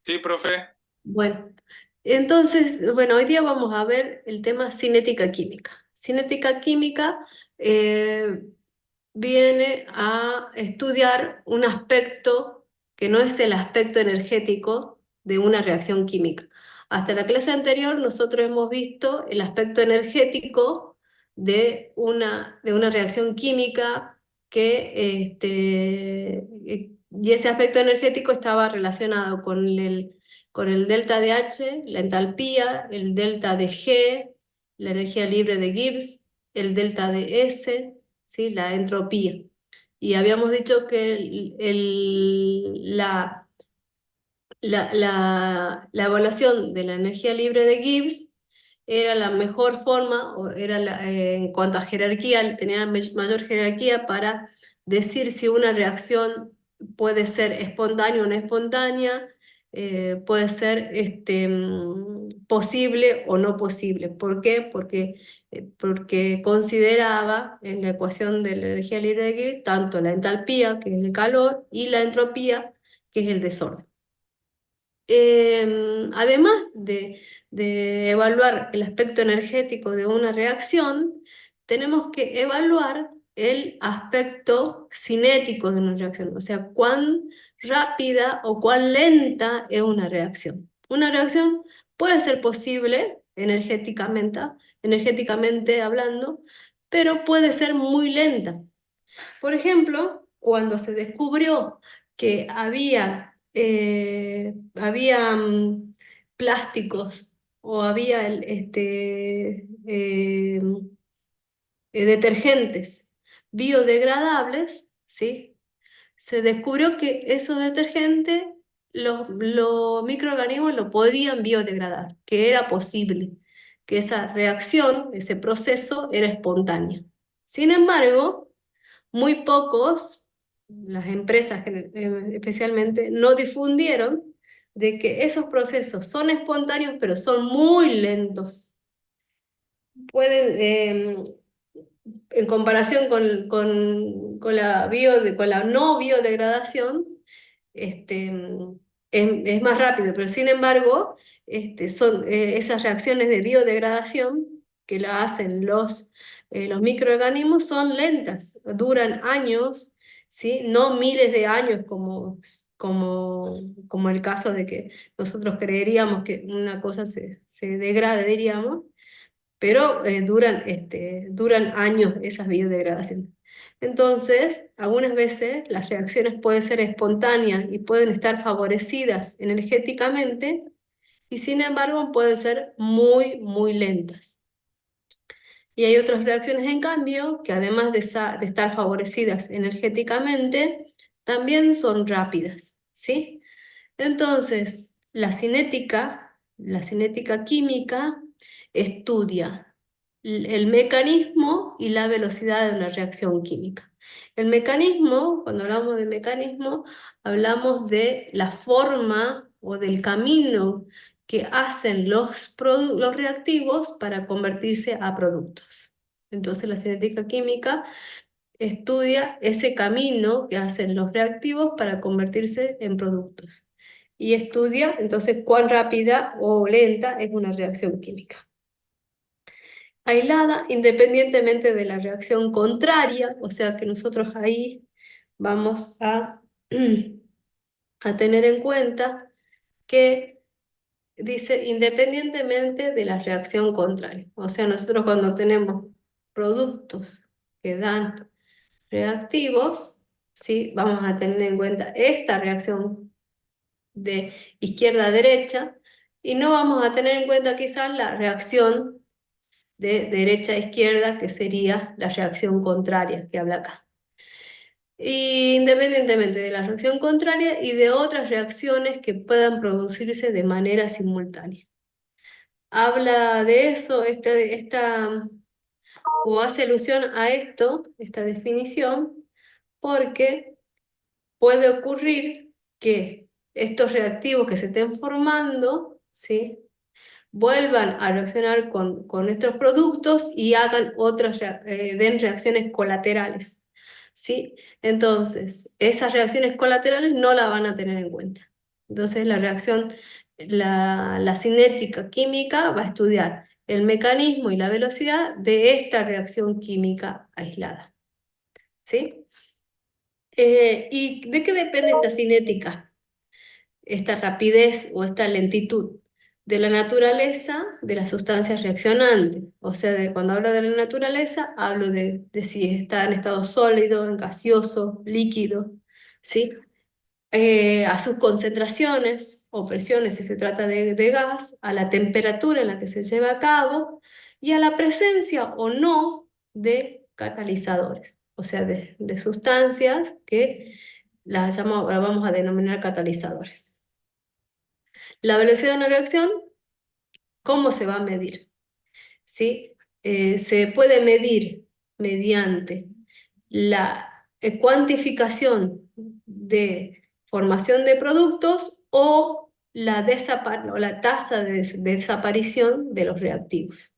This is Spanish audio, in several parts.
Sí, profe. Bueno, entonces, bueno, hoy día vamos a ver el tema cinética química. Cinética química eh, viene a estudiar un aspecto que no es el aspecto energético de una reacción química. Hasta la clase anterior nosotros hemos visto el aspecto energético de una reacción química y ese aspecto energético estaba relacionado con el delta de H, la entalpía, el delta de G, la energía libre de Gibbs, el delta de S, ¿sí? La entropía. Y habíamos dicho que la evaluación de la energía libre de Gibbs era la mejor forma, o era en cuanto a jerarquía, tenía mayor jerarquía para decir si una reacción puede ser espontánea o no espontánea, puede ser posible o no posible. ¿Por qué? Porque consideraba en la ecuación de la energía libre de Gibbs tanto la entalpía, que es el calor, y la entropía, que es el desorden. Además de evaluar el aspecto energético de una reacción, tenemos que evaluar el aspecto cinético de una reacción, o sea, cuán rápida o cuán lenta es una reacción. Una reacción puede ser posible energéticamente hablando, pero puede ser muy lenta. Por ejemplo, cuando se descubrió que había plásticos o había detergentes biodegradables, ¿sí? Se descubrió que esos detergentes, los microorganismos lo podían biodegradar, que era posible, que esa reacción, ese proceso era espontáneo. Sin embargo, muy pocos, las empresas especialmente, no difundieron de que esos procesos son espontáneos, pero son muy lentos. Pueden, en comparación con la no biodegradación, este, es más rápido, pero sin embargo, esas reacciones de biodegradación que la hacen los microorganismos son lentas, duran años, ¿sí? No miles de años como el caso de que nosotros creeríamos que una cosa se degrade, diríamos, pero duran años esas biodegradaciones. Entonces, algunas veces las reacciones pueden ser espontáneas y pueden estar favorecidas energéticamente, y sin embargo pueden ser muy, muy lentas. Y hay otras reacciones, en cambio, que además de estar favorecidas energéticamente, también son rápidas, ¿sí? Entonces, la cinética química estudia el mecanismo y la velocidad de una reacción química. El mecanismo, cuando hablamos de mecanismo, hablamos de la forma o del camino que hacen los reactivos para convertirse a productos. Entonces, la cinética química estudia ese camino que hacen los reactivos para convertirse en productos. Y estudia entonces cuán rápida o lenta es una reacción química. Aislada, independientemente de la reacción contraria, o sea que nosotros ahí vamos a tener en cuenta que dice independientemente de la reacción contraria. O sea, nosotros cuando tenemos productos que dan reactivos, ¿sí? Vamos a tener en cuenta esta reacción de izquierda a derecha, y no vamos a tener en cuenta quizás la reacción de derecha a izquierda, que sería la reacción contraria que habla acá. Independientemente de la reacción contraria y de otras reacciones que puedan producirse de manera simultánea. Habla de eso, o hace alusión a esto, esta definición, porque puede ocurrir que estos reactivos que se estén formando, ¿sí? Vuelvan a reaccionar con estos productos y hagan den reacciones colaterales, ¿sí? Entonces, esas reacciones colaterales no las van a tener en cuenta. Entonces la cinética química va a estudiar el mecanismo y la velocidad de esta reacción química aislada. ¿Sí? ¿Y de qué depende esta cinética? Esta rapidez o esta lentitud de la naturaleza de las sustancias reaccionantes. O sea, cuando hablo de la naturaleza, hablo de si está en estado sólido, en gaseoso, líquido, ¿sí? A sus concentraciones o presiones, si se trata de gas, a la temperatura en la que se lleva a cabo y a la presencia o no de catalizadores, o sea, de sustancias que las vamos a denominar catalizadores. La velocidad de una reacción, ¿cómo se va a medir? ¿Sí? Se puede medir mediante la cuantificación de formación de productos o la tasa de desaparición de los reactivos.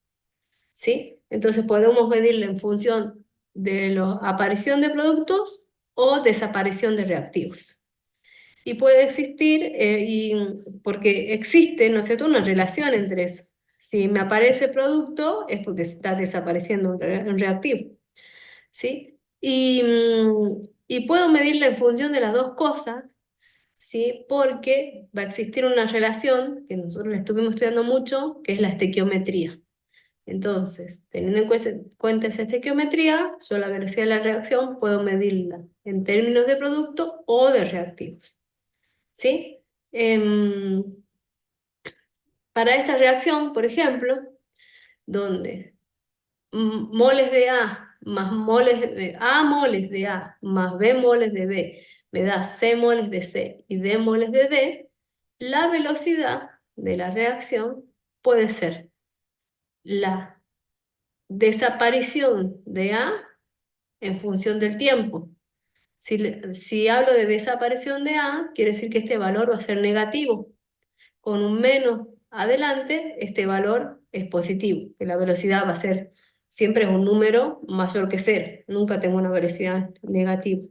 ¿Sí? Entonces podemos medirla en función de la aparición de productos o desaparición de reactivos. Y puede existir, porque existe, ¿no es cierto?, una relación entre eso. Si me aparece producto es porque está desapareciendo un reactivo, ¿sí? Y puedo medirla en función de las dos cosas, ¿sí? Porque va a existir una relación que nosotros la estuvimos estudiando mucho, que es la estequiometría. Entonces, teniendo en cuenta esa estequiometría, yo la velocidad de la reacción puedo medirla en términos de producto o de reactivos. ¿Sí? Para esta reacción, por ejemplo, donde moles de A más A moles de A más B moles de B me da C moles de C y D moles de D, la velocidad de la reacción puede ser la desaparición de A en función del tiempo. Si hablo de desaparición de A, quiere decir que este valor va a ser negativo. Con un menos adelante, este valor es positivo, que la velocidad va a ser, siempre es un número mayor que cero, nunca tengo una velocidad negativa.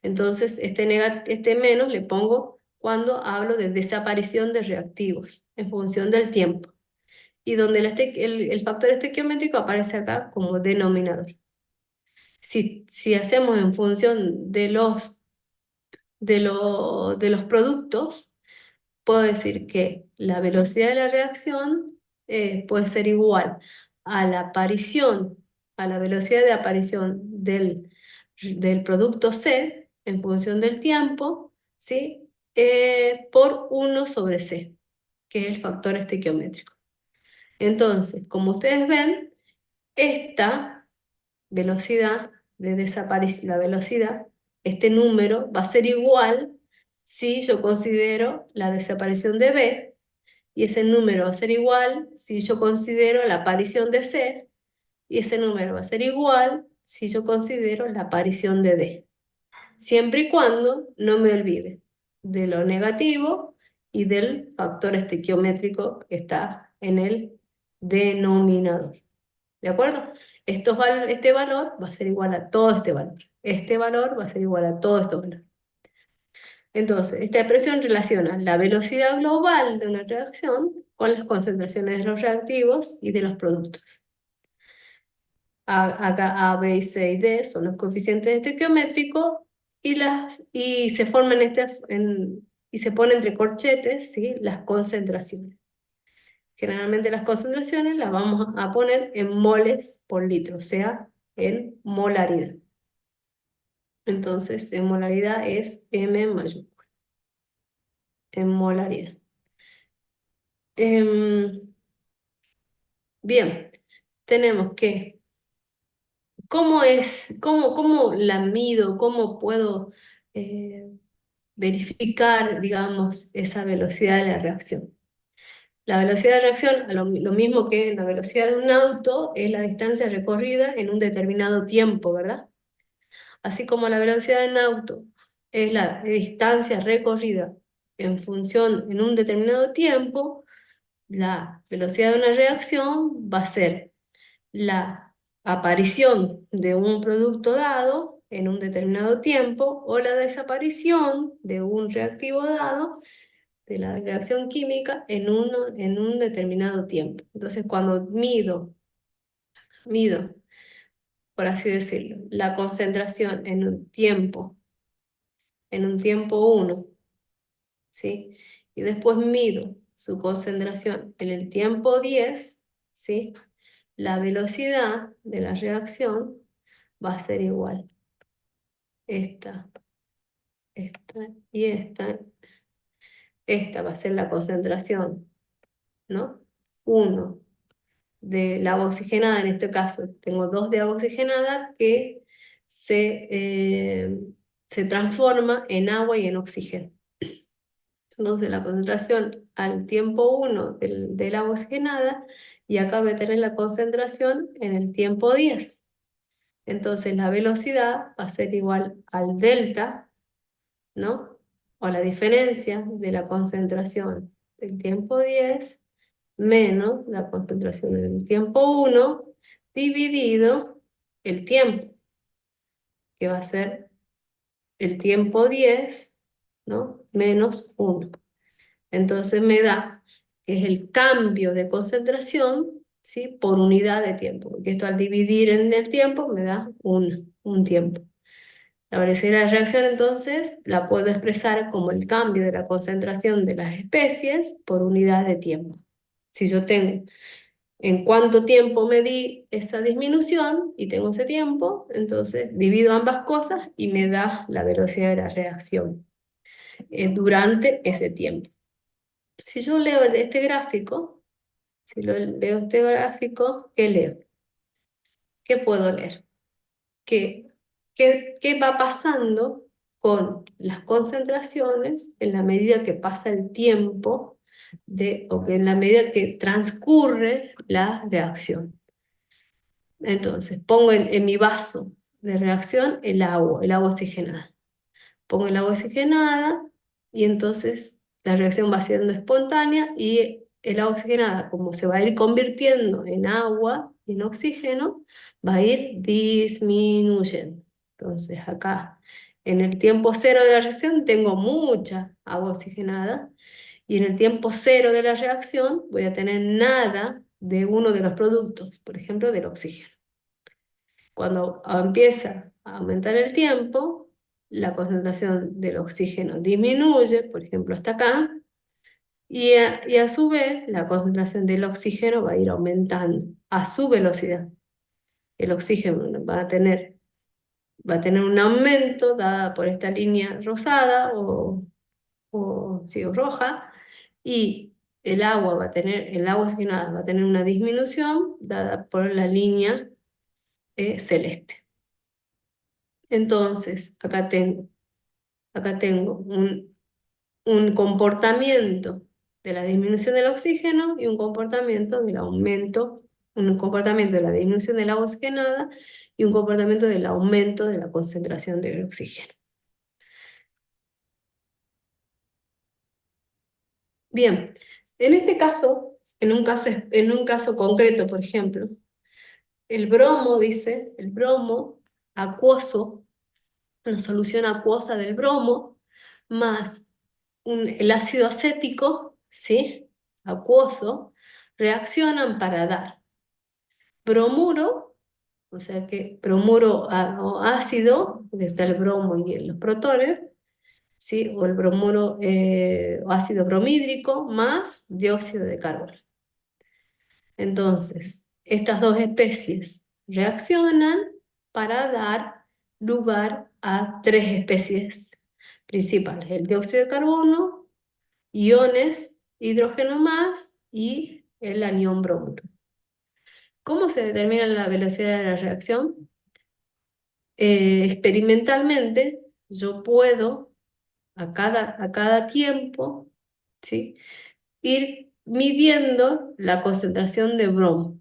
Entonces, este menos le pongo cuando hablo de desaparición de reactivos, en función del tiempo, y donde el factor estequiométrico aparece acá como denominador. Si hacemos en función de los productos, puedo decir que la velocidad de la reacción puede ser igual a la aparición, a la velocidad de aparición del producto C en función del tiempo, ¿sí? Por 1 sobre C, que es el factor estequiométrico. Entonces, como ustedes ven, esta velocidad de desaparición, la velocidad, este número va a ser igual si yo considero la desaparición de B, y ese número va a ser igual si yo considero la aparición de C, y ese número va a ser igual si yo considero la aparición de D, siempre y cuando no me olvide de lo negativo y del factor estequiométrico que está en el denominador. ¿De acuerdo? Este valor va a ser igual a todo este valor. Este valor va a ser igual a todo este valor. Entonces, esta expresión relaciona la velocidad global de una reacción con las concentraciones de los reactivos y de los productos. Acá A, B, C y D son los coeficientes estequiométricos y se forman y se ponen entre corchetes, ¿sí?, las concentraciones. Generalmente las concentraciones las vamos a poner en moles por litro, o sea, en molaridad. Entonces, en molaridad es M mayúscula, en molaridad. Bien, tenemos que, ¿cómo la mido? ¿Cómo puedo verificar, digamos, esa velocidad de la reacción? La velocidad de reacción, lo mismo que la velocidad de un auto, es la distancia recorrida en un determinado tiempo, ¿verdad? Así como la velocidad de un auto es la distancia recorrida en un determinado tiempo, la velocidad de una reacción va a ser la aparición de un producto dado en un determinado tiempo o la desaparición de un reactivo dado de la reacción química en un determinado tiempo. Entonces, cuando mido, por así decirlo, la concentración en un tiempo uno, ¿sí? Y después mido su concentración en el tiempo 10, ¿sí? La velocidad de la reacción va a ser igual. Esta, esta y esta. Esta va a ser la concentración, ¿no? Uno del agua oxigenada, en este caso tengo dos de agua oxigenada que se transforma en agua y en oxígeno. Entonces la concentración al tiempo 1 del agua oxigenada y acá voy a tener la concentración en el tiempo 10. Entonces la velocidad va a ser igual al delta, ¿no? O la diferencia de la concentración del tiempo 10 menos la concentración del tiempo 1 dividido el tiempo, que va a ser el tiempo 10, ¿no? Menos 1. Entonces me da que es el cambio de concentración, ¿sí? Por unidad de tiempo, porque esto al dividir en el tiempo me da un tiempo. La velocidad de la reacción entonces la puedo expresar como el cambio de la concentración de las especies por unidad de tiempo. Si yo tengo en cuánto tiempo medí esa disminución y tengo ese tiempo, entonces divido ambas cosas y me da la velocidad de la reacción durante ese tiempo. Si yo leo este gráfico, si leo este gráfico, ¿qué leo? ¿Qué puedo leer? ¿Qué va pasando con las concentraciones en la medida que pasa el tiempo o que en la medida que transcurre la reacción? Entonces, pongo en mi vaso de reacción el agua oxigenada. Pongo el agua oxigenada y entonces la reacción va siendo espontánea y el agua oxigenada, como se va a ir convirtiendo en agua y en oxígeno, va a ir disminuyendo. Entonces acá, en el tiempo cero de la reacción, tengo mucha agua oxigenada y en el tiempo cero de la reacción voy a tener nada de uno de los productos, por ejemplo, del oxígeno. Cuando empieza a aumentar el tiempo, la concentración del oxígeno disminuye, por ejemplo, hasta acá, y a su vez la concentración del oxígeno va a ir aumentando a su velocidad. El oxígeno va a tener un aumento dada por esta línea rosada sí, o roja, y el agua oxigenada va a tener una disminución dada por la línea celeste. Entonces, acá tengo un comportamiento de la disminución del oxígeno y un comportamiento del aumento, un comportamiento de la disminución del agua oxigenada y un comportamiento del aumento de la concentración del oxígeno. Bien, en este caso, en un caso concreto, por ejemplo, el bromo acuoso, una solución acuosa del bromo, más el ácido acético, ¿sí? Acuoso, reaccionan para dar bromuro, o sea que bromuro o ácido, donde está el bromo y los protones, ¿sí? O el bromuro o ácido bromídrico más dióxido de carbono. Entonces, estas dos especies reaccionan para dar lugar a tres especies principales: el dióxido de carbono, iones, hidrógeno más y el anión bromuro. ¿Cómo se determina la velocidad de la reacción? Experimentalmente, yo puedo a cada tiempo, ¿sí? Ir midiendo la concentración de bromo.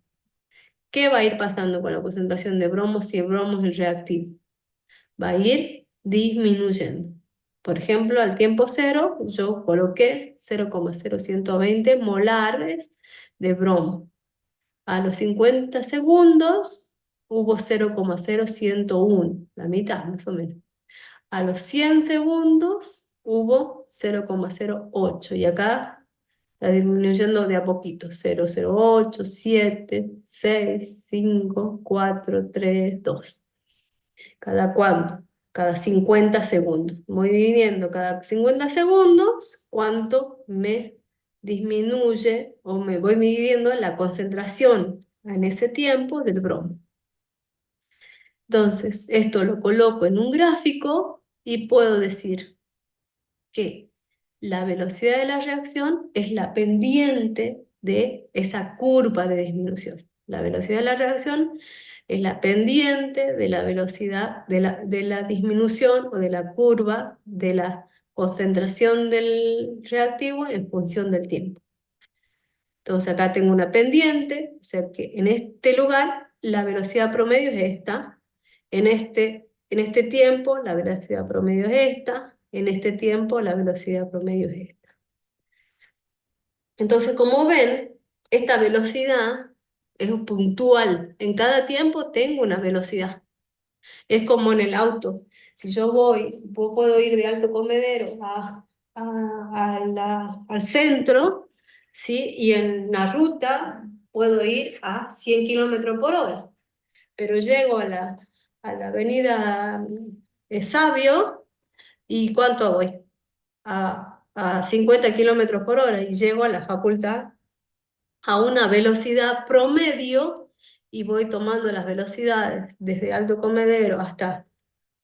¿Qué va a ir pasando con la concentración de bromo si el bromo es el reactivo? Va a ir disminuyendo. Por ejemplo, al tiempo cero, yo coloqué 0,0120 molares de bromo. A los 50 segundos hubo 0,0101, la mitad más o menos. A los 100 segundos hubo 0,08 y acá está disminuyendo de a poquito. 0,08, 7, 6, 5, 4, 3, 2. ¿Cada cuánto? Cada 50 segundos. Voy dividiendo cada 50 segundos cuánto me disminuye o me voy midiendo la concentración en ese tiempo del bromo. Entonces, esto lo coloco en un gráfico y puedo decir que la velocidad de la reacción es la pendiente de esa curva de disminución. La velocidad de la reacción es la pendiente de la velocidad de la disminución o de la curva de la concentración del reactivo en función del tiempo. Entonces acá tengo una pendiente, o sea que en este lugar la velocidad promedio es esta, en este tiempo la velocidad promedio es esta, en este tiempo la velocidad promedio es esta. Entonces, como ven, esta velocidad es puntual. En cada tiempo tengo una velocidad. Es como en el auto. Si yo puedo ir de Alto Comedero al centro, ¿sí? Y en la ruta puedo ir a 100 kilómetros por hora. Pero llego a la avenida Sabio y ¿cuánto voy? A 50 kilómetros por hora y llego a la facultad a una velocidad promedio y voy tomando las velocidades desde Alto Comedero hasta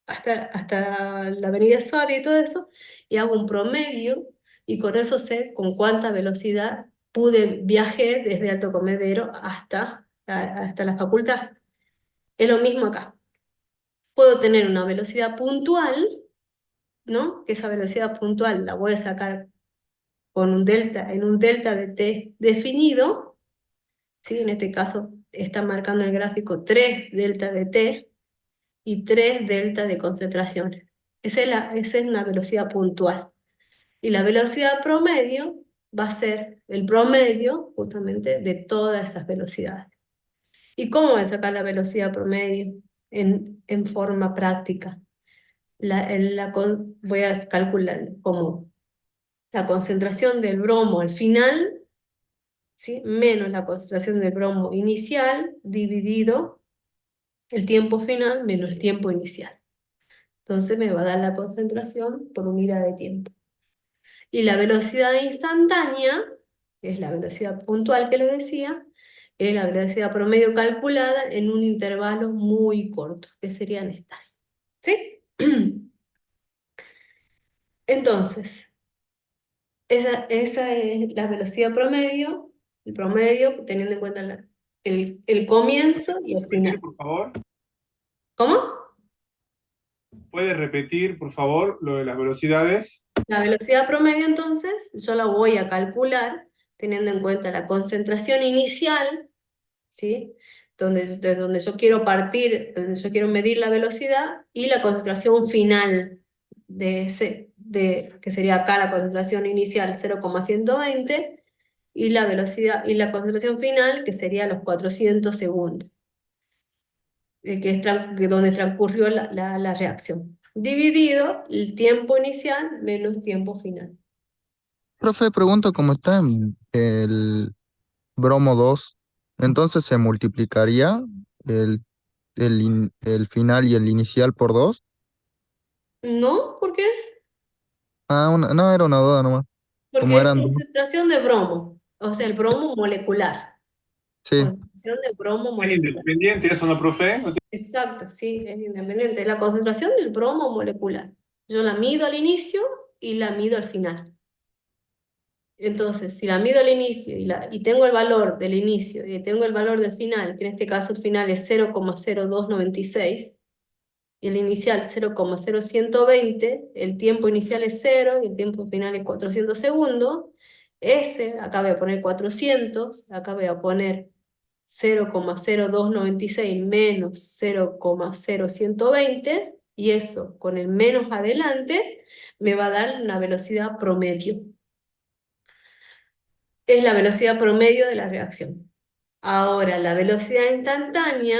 la Avenida Suárez y todo eso, y hago un promedio, y con eso sé con cuánta velocidad viajé desde Alto Comedero hasta la facultad. Es lo mismo acá. Puedo tener una velocidad puntual, ¿no? Que esa velocidad puntual la voy a sacar en un delta de t definido, ¿sí? En este caso está marcando el gráfico 3 delta de t, y 3 delta de concentraciones. Esa es una velocidad puntual. Y la velocidad promedio va a ser el promedio justamente de todas esas velocidades. ¿Y cómo voy a sacar la velocidad promedio en forma práctica? Voy a calcular como la concentración del bromo al final, ¿sí? Menos la concentración del bromo inicial dividido el tiempo final menos el tiempo inicial. Entonces me va a dar la concentración por unidad de tiempo. Y la velocidad instantánea, que es la velocidad puntual que les decía, es la velocidad promedio calculada en un intervalo muy corto, que serían estas. ¿Sí? Entonces, esa es la velocidad promedio, el promedio teniendo en cuenta el comienzo y el Repetir, final. por favor. ¿Cómo? ¿Puede repetir, por favor, lo de las velocidades? La velocidad promedio, entonces, yo la voy a calcular teniendo en cuenta la concentración inicial, ¿sí? De donde yo quiero partir, donde yo quiero medir la velocidad, y la concentración final que sería acá la concentración inicial 0,120, y la velocidad, y la concentración final, que sería los 400 segundos, donde transcurrió la reacción. Dividido el tiempo inicial menos tiempo final. Profe, pregunto cómo está el bromo 2. Entonces se multiplicaría el, el final y el inicial por 2. ¿No? ¿Por qué? Ah, no, era una duda nomás. Como Porque es eran dos. concentración de bromo, o sea, el bromo molecular. Sí. Concentración de bromo Es molecular. independiente eso, ¿no, profe? Exacto, sí, es independiente. La concentración del bromo molecular. Yo la mido al inicio y la mido al final. Entonces, si la mido al inicio y tengo el valor del inicio y tengo el valor del final, que en este caso el final es 0,0296, y el inicial 0,0120, el tiempo inicial es 0 y el tiempo final es 400 segundos. Acá voy a poner 400, acá voy a poner 0,0296 menos 0,0120, y eso con el menos adelante me va a dar una velocidad promedio. Es la velocidad promedio de la reacción. Ahora, la velocidad instantánea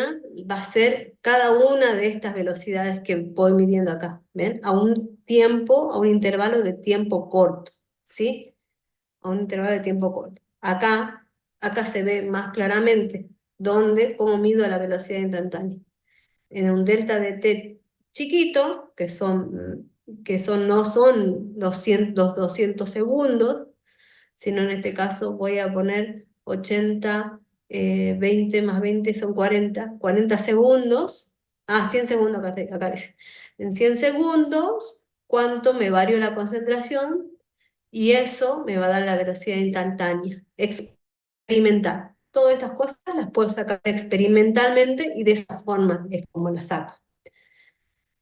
va a ser cada una de estas velocidades que voy midiendo acá, ¿ven? A un tiempo, a un intervalo de tiempo corto, ¿sí? A un intervalo de tiempo corto. Acá se ve más claramente cómo mido la velocidad instantánea. En un delta de t chiquito, no son los 200 segundos, sino en este caso voy a poner 80, 20 más 20 son 40 segundos. 100 segundos acá dice. En 100 segundos, ¿cuánto me varía la concentración? Y eso me va a dar la velocidad instantánea, experimental. Todas estas cosas las puedo sacar experimentalmente y de esa forma es como las saco.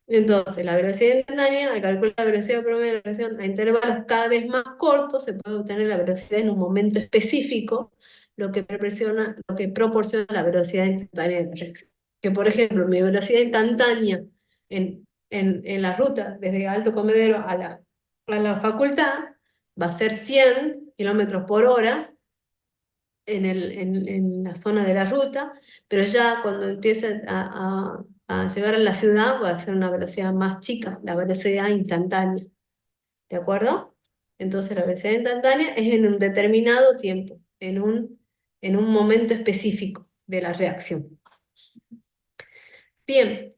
Entonces, la velocidad instantánea, al calcular la velocidad promedio de la reacción a intervalos cada vez más cortos, se puede obtener la velocidad en un momento específico, lo que proporciona la velocidad instantánea de la reacción. Que, por ejemplo, mi velocidad instantánea en la ruta desde Alto Comedero a la facultad va a ser 100 kilómetros por hora en la zona de la ruta, pero ya cuando empiece a llegar a la ciudad va a ser una velocidad más chica, la velocidad instantánea, ¿de acuerdo? Entonces la velocidad instantánea es en un determinado tiempo, en un momento específico de la reacción. Bien,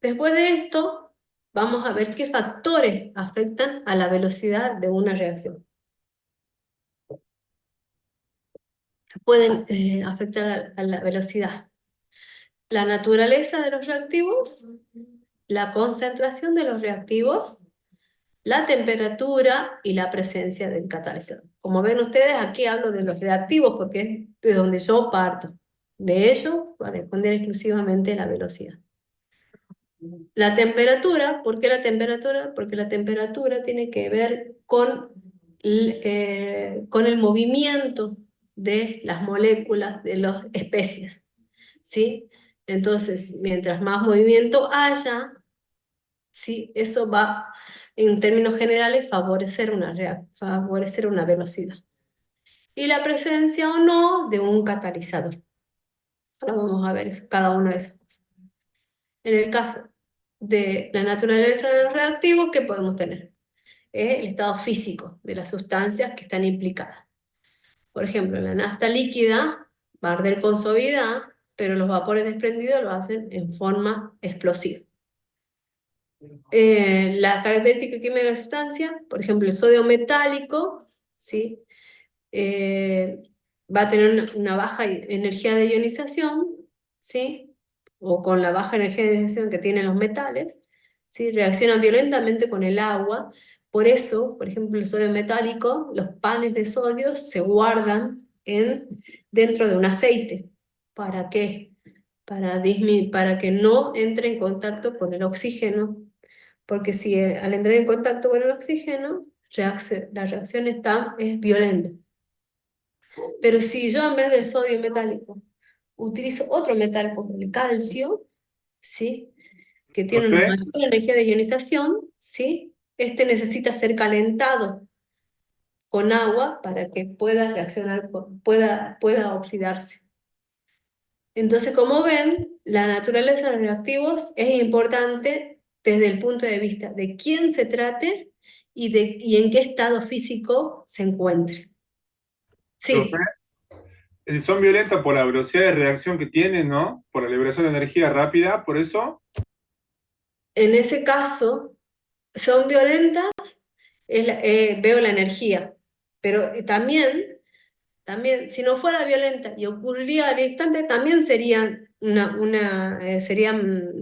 después de esto vamos a ver qué factores afectan a la velocidad de una reacción. Pueden afectar a la velocidad. La naturaleza de los reactivos, la concentración de los reactivos, la temperatura y la presencia del catalizador. Como ven ustedes, aquí hablo de los reactivos porque es de donde yo parto. De ellos va a depender exclusivamente la velocidad. La temperatura, ¿por qué la temperatura? Porque la temperatura tiene que ver con el movimiento de las moléculas de las especies, ¿sí? Entonces, mientras más movimiento haya, ¿sí? Eso va, en términos generales, favorecer una velocidad. Y la presencia o no de un catalizador. Ahora vamos a ver cada una de esas cosas. En el caso de la naturaleza de los reactivos, ¿qué podemos tener? Es el estado físico de las sustancias que están implicadas. Por ejemplo, la nafta líquida va a arder con suavidad, pero los vapores desprendidos lo hacen en forma explosiva. La característica química de la sustancia, por ejemplo, el sodio metálico, ¿sí? Va a tener una baja energía de ionización, ¿sí? O con la baja energía de ionización que tienen los metales, ¿sí? Reaccionan violentamente con el agua. Por eso, por ejemplo, el sodio metálico, los panes de sodio se guardan dentro de un aceite. ¿Para qué? Para que no entre en contacto con el oxígeno, porque si al entrar en contacto con el oxígeno, la reacción es violenta. Pero si yo en vez del sodio metálico utilizo otro metal como el calcio, ¿sí? Que tiene una Profe, mayor energía de ionización, ¿sí? Este necesita ser calentado con agua para que pueda reaccionar, pueda oxidarse. Entonces, como ven, la naturaleza de los reactivos es importante desde el punto de vista de quién se trate y en qué estado físico se encuentre. profe, Sí, son violentas por la velocidad de reacción que tienen, ¿no? Por la liberación de energía rápida, por eso. en ese caso son violentas, veo la energía, pero también, si no fuera violenta y ocurriría al instante, también serían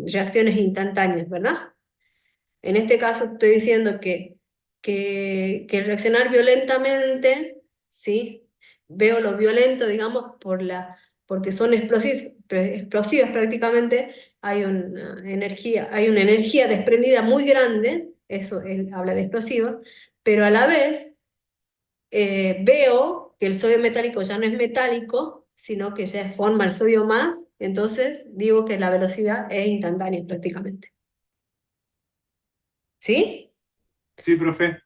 reacciones instantáneas, ¿verdad? En este caso estoy diciendo que reaccionar violentamente, ¿sí? Veo lo violento, digamos, porque son explosivas prácticamente, hay una energía desprendida muy grande, eso él habla de explosiva, pero a la vez veo que el sodio metálico ya no es metálico, sino que ya forma el sodio más, entonces digo que la velocidad es instantánea prácticamente. ¿Sí? Sí, profe.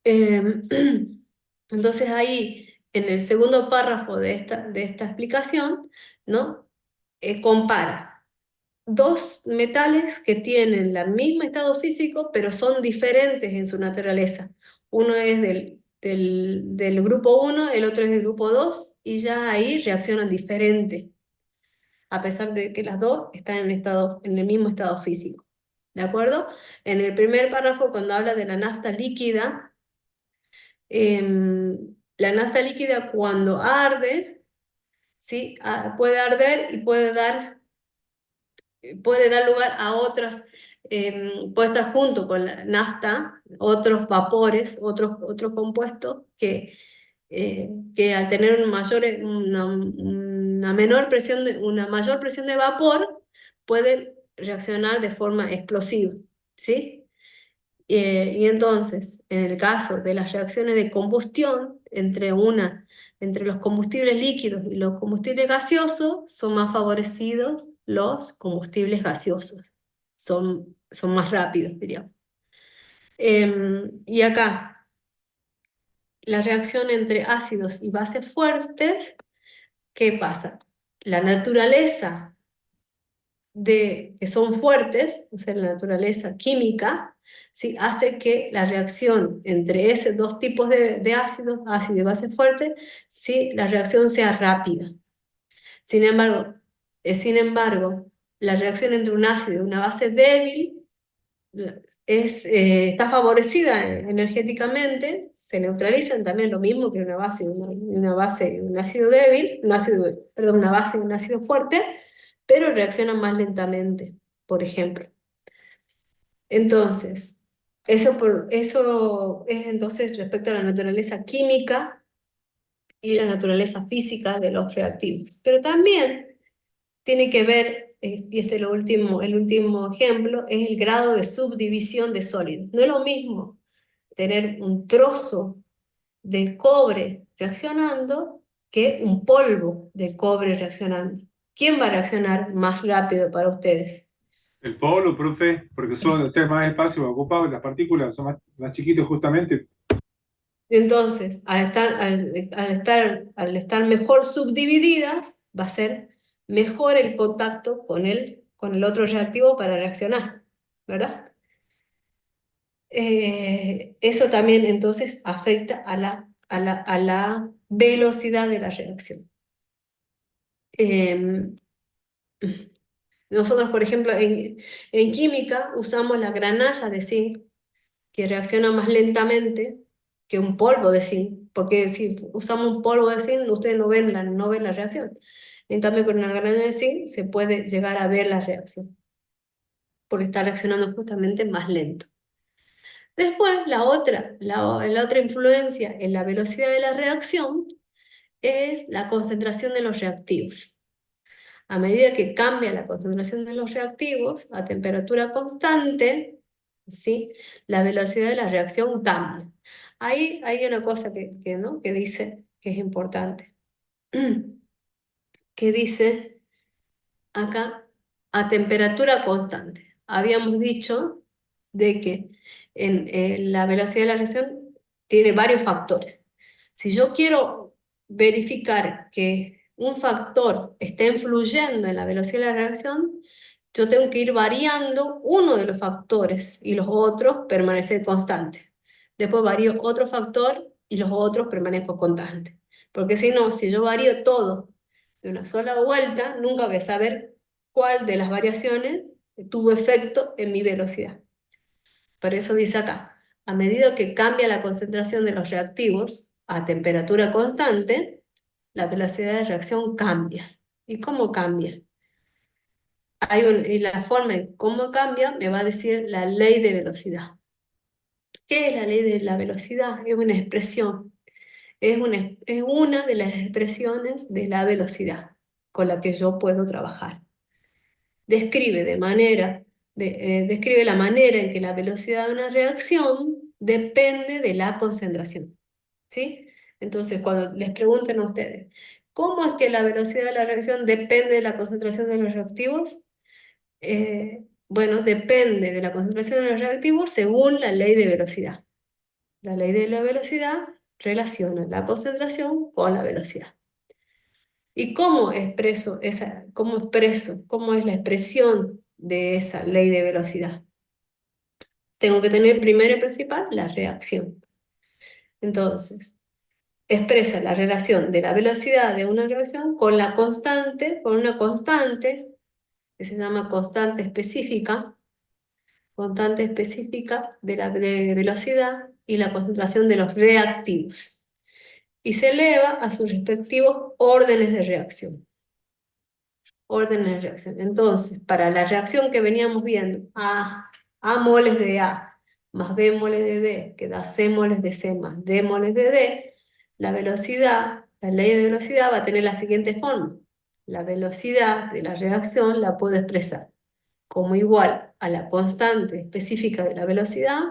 Em, entonces ahí en el segundo párrafo de esta explicación, ¿no? Compara dos metales que tienen el mismo estado físico, pero son diferentes en su naturaleza. Uno es del grupo 1, el otro es del grupo 2, y ya ahí reaccionan diferente, a pesar de que las dos están en el mismo estado físico. ¿De acuerdo? En el primer párrafo, cuando habla de la nafta líquida, la nafta líquida cuando arde, ¿sí? Puede arder y puede dar lugar a otras, puede estar junto con la nafta, otros vapores, otros compuestos que al tener una menor presión una mayor presión de vapor, pueden reaccionar de forma explosiva, ¿sí? Y entonces, en el caso de las reacciones de combustión entre los combustibles líquidos y los combustibles gaseosos, son más favorecidos los combustibles gaseosos. Son más rápidos, diríamos. Y acá, la reacción entre ácidos y bases fuertes, ¿qué pasa? La naturaleza que son fuertes, o sea, la naturaleza química, ¿sí? Hace que la reacción entre esos dos tipos de ácidos, ácido y base fuerte, ¿sí? La reacción sea rápida. Sin embargo, la reacción entre un ácido y una base débil está favorecida energéticamente, se neutralizan también lo mismo que una base y un ácido débil, perdón, una base y un ácido fuerte, pero reaccionan más lentamente, por ejemplo. Entonces, eso es entonces respecto a la naturaleza química y la naturaleza física de los reactivos. Pero también tiene que ver, y este es el último ejemplo, es el grado de subdivisión de sólidos. No es lo mismo tener un trozo de cobre reaccionando que un polvo de cobre reaccionando. ¿Quién va a reaccionar más rápido para ustedes? El polo, profe, porque son, o sea, más espacio ocupado, las partículas son más chiquitas justamente. Entonces, al estar mejor subdivididas, va a ser mejor el contacto con el otro reactivo para reaccionar, ¿verdad? Eso también entonces afecta a la velocidad de la reacción. Em, Nosotros, por ejemplo, en química usamos la granalla de zinc, que reacciona más lentamente que un polvo de zinc, porque si usamos un polvo de zinc, ustedes no ven la reacción. En cambio, con una granalla de zinc se puede llegar a ver la reacción, porque está reaccionando justamente más lento. Después, la otra influencia en la velocidad de la reacción es la concentración de los reactivos. A medida que cambia la concentración de los reactivos a temperatura constante, ¿sí? La velocidad de la reacción cambia. Ahí hay una cosa ¿no? que dice que es importante, que dice acá a temperatura constante. Habíamos dicho de que la velocidad de la reacción tiene varios factores. Si yo quiero verificar que un factor está influyendo en la velocidad de la reacción, yo tengo que ir variando uno de los factores y los otros permanecer constantes. Después varío otro factor y los otros permanezco constantes. Porque si no, si yo varío todo de una sola vuelta, nunca voy a saber cuál de las variaciones tuvo efecto en mi velocidad. Por eso dice acá, a medida que cambia la concentración de los reactivos a temperatura constante, la velocidad de reacción cambia. ¿Y cómo cambia? Y la forma en cómo cambia me va a decir la ley de velocidad. ¿Qué es la ley de la velocidad? Es una expresión. Es una de las expresiones de la velocidad con la que yo puedo trabajar. Describe la manera en que la velocidad de una reacción depende de la concentración. ¿Sí? Entonces, cuando les pregunten a ustedes, ¿cómo es que la velocidad de la reacción depende de la concentración de los reactivos? Bueno, depende de la concentración de los reactivos según la ley de velocidad. La ley de la velocidad relaciona la concentración con la velocidad. ¿Y cómo expreso cómo es la expresión de esa ley de velocidad? Tengo que tener primero y principal la reacción. Entonces, expresa la relación de la velocidad de una reacción con la constante, con una constante que se llama constante específica de velocidad y la concentración de los reactivos. Y se eleva a sus respectivos órdenes de reacción. Órdenes de reacción. Entonces, para la reacción que veníamos viendo, A moles de A más B moles de B, que da C moles de C más D moles de D, la velocidad, la ley de velocidad va a tener la siguiente forma. La velocidad de la reacción la puedo expresar como igual a la constante específica de la velocidad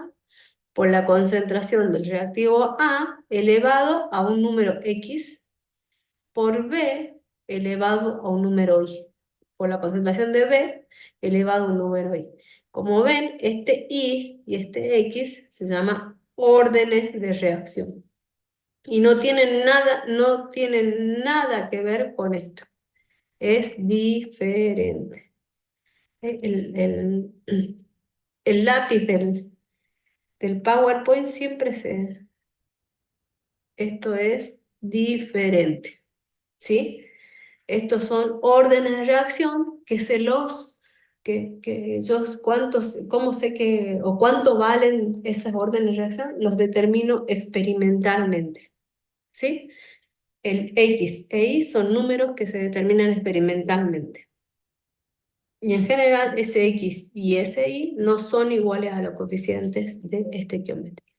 por la concentración del reactivo A elevado a un número X por B elevado a un número Y, por la concentración de B elevado a un número Y. Como ven, este Y y este X se llama órdenes de reacción. Y no tienen nada que ver con esto. Es diferente. El lápiz del PowerPoint siempre se... Esto es diferente, ¿sí? Estos son órdenes de reacción que yo cómo sé que, o cuánto valen esas órdenes de reacción, los determino experimentalmente, ¿sí? El X e Y son números que se determinan experimentalmente. Y en general, ese X y ese Y no son iguales a los coeficientes de estequiometría.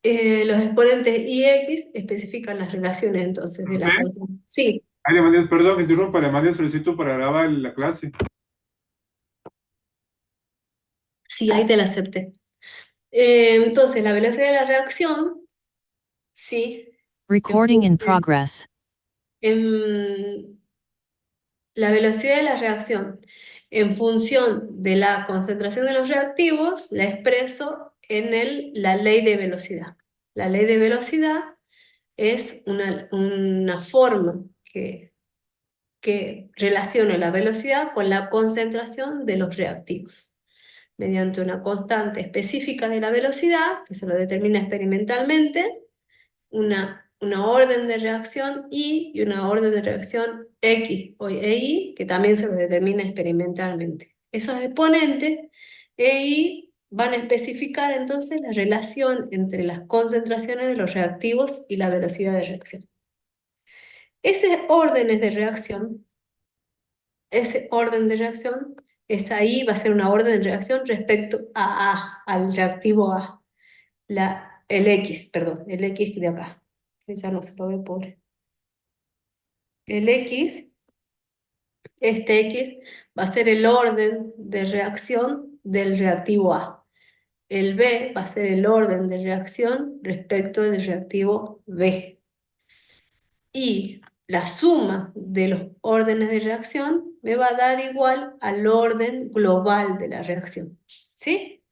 Los exponentes y X especifican las relaciones entonces de la ¿Profe? constante. Sí, Ahí le mandé, perdón que interrumpa, le mandé solicitud para grabar la clase. sí, ahí te la acepté. Entonces, la velocidad de la reacción, sí, Recording in progress. en la velocidad de la reacción en función de la concentración de los reactivos, la expreso en la ley de velocidad. La ley de velocidad es una forma que relaciona la velocidad con la concentración de los reactivos, mediante una constante específica de la velocidad, que se lo determina experimentalmente, una orden de reacción y una orden de reacción X o Y, que también se lo determina experimentalmente. Esos exponentes E y van a especificar entonces la relación entre las concentraciones de los reactivos y la velocidad de reacción. Ese órdenes de reacción, ese orden de reacción, esa I va a ser una orden de reacción respecto a A, al reactivo A. El X, perdón, el X de acá, que ya no se lo ve por... El X, este X, va a ser el orden de reacción del reactivo A. El B va a ser el orden de reacción respecto del reactivo B. Y la suma de los órdenes de reacción me va a dar igual al orden global de la reacción. ¿Sí?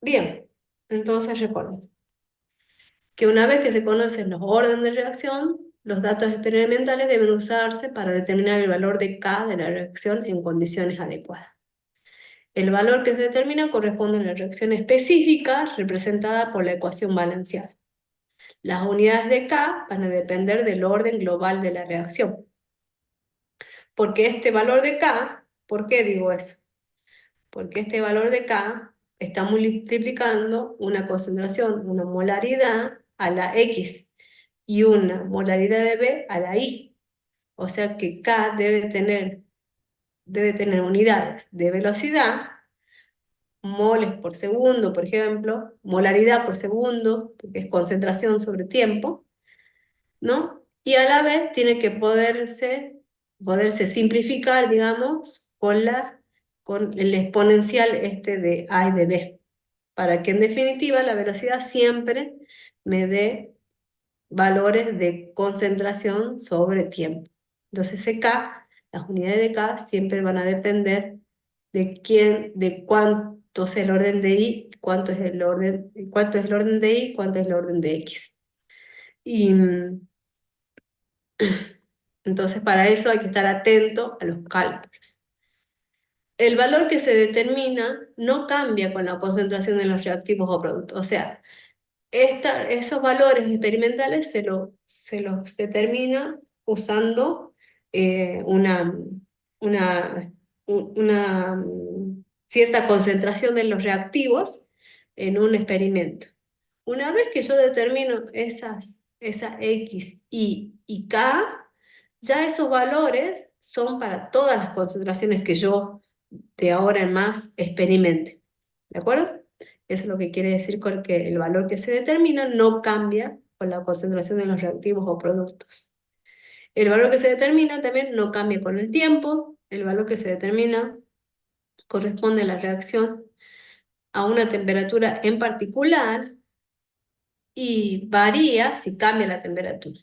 Bien, entonces recuerden que una vez que se conocen los órdenes de reacción, los datos experimentales deben usarse para determinar el valor de K de la reacción en condiciones adecuadas. El valor que se determina corresponde a la reacción específica representada por la ecuación balanceada. Las unidades de K van a depender del orden global de la reacción. Porque este valor de K, ¿por qué digo eso? Porque este valor de K está multiplicando una concentración, una molaridad a la X y una molaridad de B a la Y. O sea que K debe tener unidades de velocidad, moles por segundo, por ejemplo, molaridad por segundo, porque es concentración sobre tiempo, ¿no? Y a la vez tiene que poderse simplificar, digamos, con el exponencial este de A y de B, para que en definitiva la velocidad siempre me dé valores de concentración sobre tiempo. Entonces K, las unidades de K siempre van a depender de cuánto es el orden de I, cuánto es el orden de y cuánto es el orden de x. Y entonces para eso hay que estar atento a los cálculos. El valor que se determina no cambia con la concentración de los reactivos o productos. O sea, esos valores experimentales se los determina usando una, una cierta concentración de los reactivos en un experimento. Una vez que yo determino esas X, y K, ya esos valores son para todas las concentraciones que yo de ahora en más experimente. ¿De acuerdo? Eso es lo que quiere decir con que el valor que se determina no cambia con la concentración de los reactivos o productos. El valor que se determina también no cambia con el tiempo. El valor que se determina corresponde a la reacción a una temperatura en particular y varía si cambia la temperatura,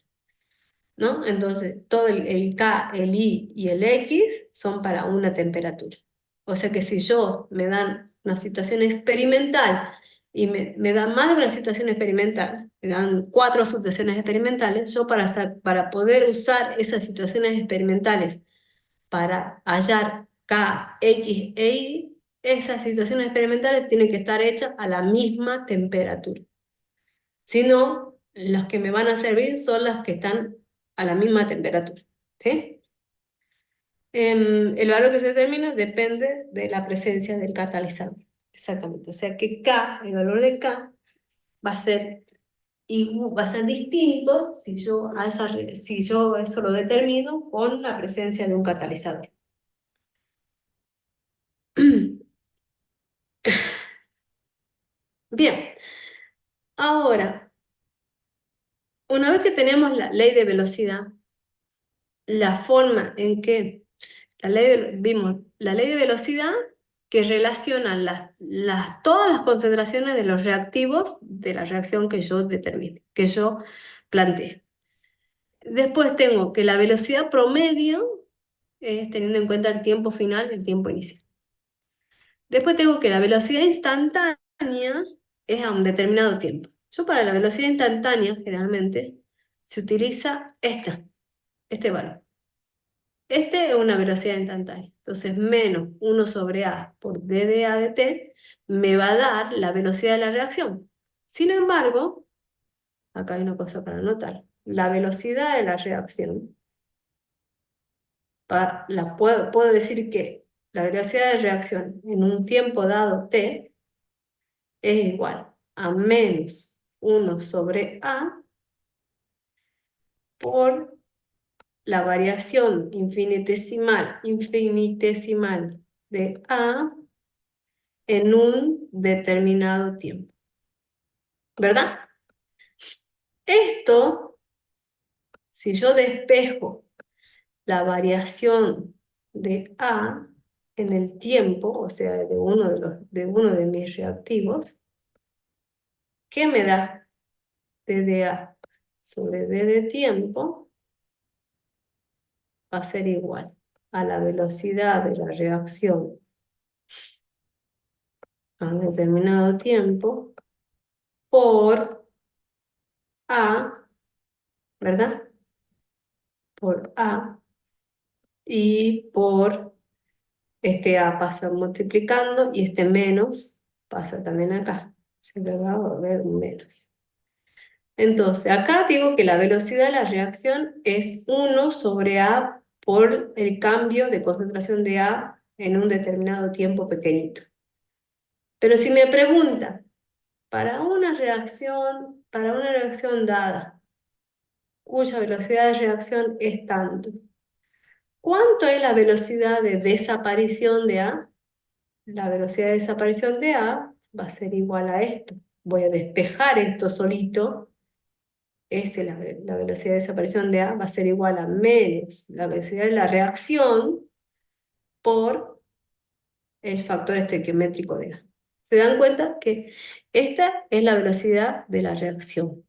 ¿no? Entonces, todo el K, el I y el X son para una temperatura. O sea que si yo me dan una situación experimental y me dan más de una situación experimental, me dan 4 situaciones experimentales, yo para poder usar esas situaciones experimentales para hallar K, X e Y, esas situaciones experimentales tienen que estar hechas a la misma temperatura. Si no, las que me van a servir son las que están a la misma temperatura, ¿sí? El valor que se determina depende de la presencia del catalizador. Exactamente. O sea que K, el valor de K, va a ser, va a ser distinto si yo eso lo determino con la presencia de un catalizador. Bien, ahora, una vez que tenemos la ley de velocidad, la forma en que vimos la ley de velocidad que relaciona todas las concentraciones de los reactivos de la reacción que yo determine, que yo planteé. Después tengo que la velocidad promedio es teniendo en cuenta el tiempo final y el tiempo inicial. Después tengo que la velocidad instantánea es a un determinado tiempo. Yo para la velocidad instantánea generalmente se utiliza este valor. Este es una velocidad instantánea. Entonces, menos 1 sobre A por d de A de t me va a dar la velocidad de la reacción. Sin embargo, acá hay una cosa para anotar. La velocidad de la reacción, puedo decir que la velocidad de reacción en un tiempo dado t es igual a menos 1 sobre A por la variación infinitesimal de A en un determinado tiempo. ¿Verdad? Esto, si yo despejo la variación de A en el tiempo, o sea, de uno de mis reactivos, ¿qué me da? D de A sobre D de tiempo va a ser igual a la velocidad de la reacción a un determinado tiempo por A, ¿verdad? Por A, y por este A pasa multiplicando y este menos pasa también acá. Siempre va a haber un menos. Entonces, acá digo que la velocidad de la reacción es 1 sobre A por el cambio de concentración de A en un determinado tiempo pequeñito. Pero si me pregunta, para una reacción dada, cuya velocidad de reacción es tanto, ¿cuánto es la velocidad de desaparición de A? La velocidad de desaparición de A va a ser igual a esto. Voy a despejar esto solito. La velocidad de desaparición de A va a ser igual a menos la velocidad de la reacción por el factor estequiométrico de A. ¿Se dan cuenta que esta es la velocidad de la reacción?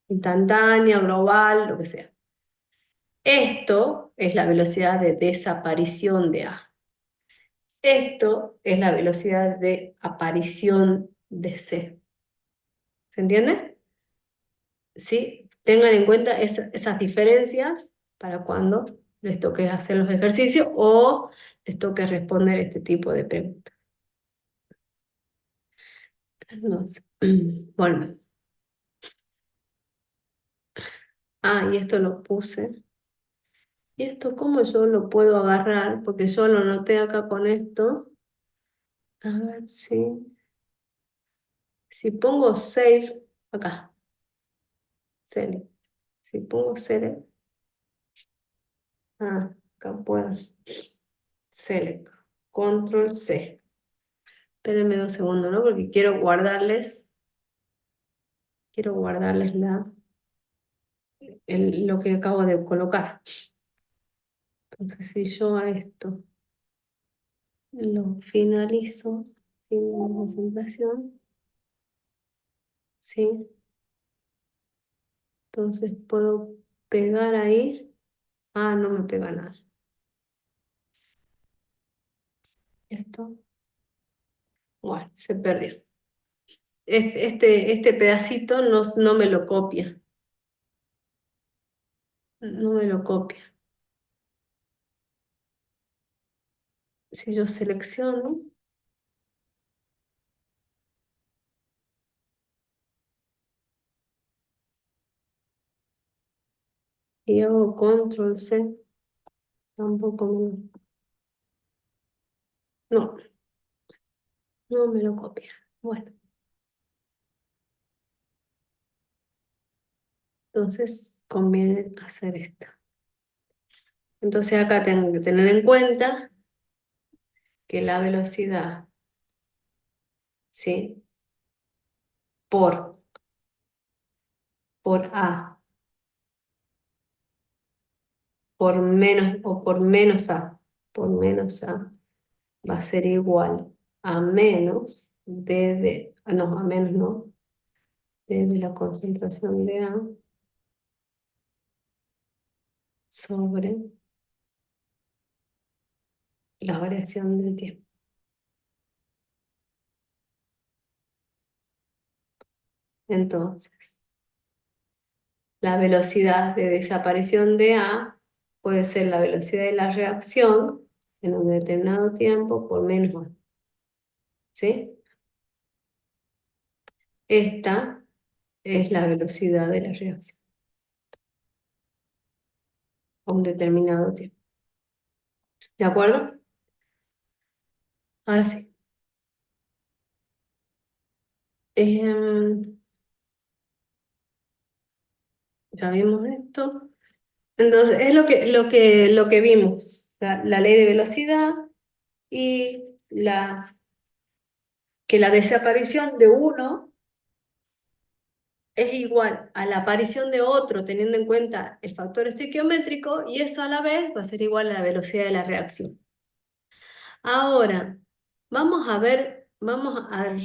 Instantánea, global, lo que sea. Esto es la velocidad de desaparición de A. Esto es la velocidad de aparición de C. ¿Se entiende? ¿Sí? Tengan en cuenta esas diferencias para cuando les toque hacer los ejercicios o les toque responder este tipo de preguntas. Entonces, bueno. Ah, y esto lo puse. ¿Y esto cómo yo lo puedo agarrar? Porque yo lo anoté acá con esto. A ver si pongo save acá, select. Si pongo select, acá puedo. Select, control C. Espérenme 2 segundos, ¿no? Porque quiero guardarles lo que acabo de colocar. Entonces, si yo a esto lo finalizo, fin de la presentación, ¿sí? Entonces puedo pegar ahí. Ah, no me pega nada. Esto, bueno, se perdió. Este pedacito no me lo copia. No me lo copia. Si yo selecciono, y hago control C, tampoco no, no me lo copia. Bueno, entonces conviene hacer esto. Entonces acá tengo que tener en cuenta que la velocidad, ¿sí? Por A, por menos A, va a ser igual a menos a menos no, de la concentración de A sobre la variación del tiempo. Entonces, la velocidad de desaparición de A puede ser la velocidad de la reacción en un determinado tiempo por menos A. ¿Sí? Esta es la velocidad de la reacción a un determinado tiempo. ¿De acuerdo? Ahora sí. Ya vimos esto. Entonces, es lo que vimos. La ley de velocidad y que la desaparición de uno es igual a la aparición de otro, teniendo en cuenta el factor estequiométrico, y eso a la vez va a ser igual a la velocidad de la reacción. Ahora, vamos a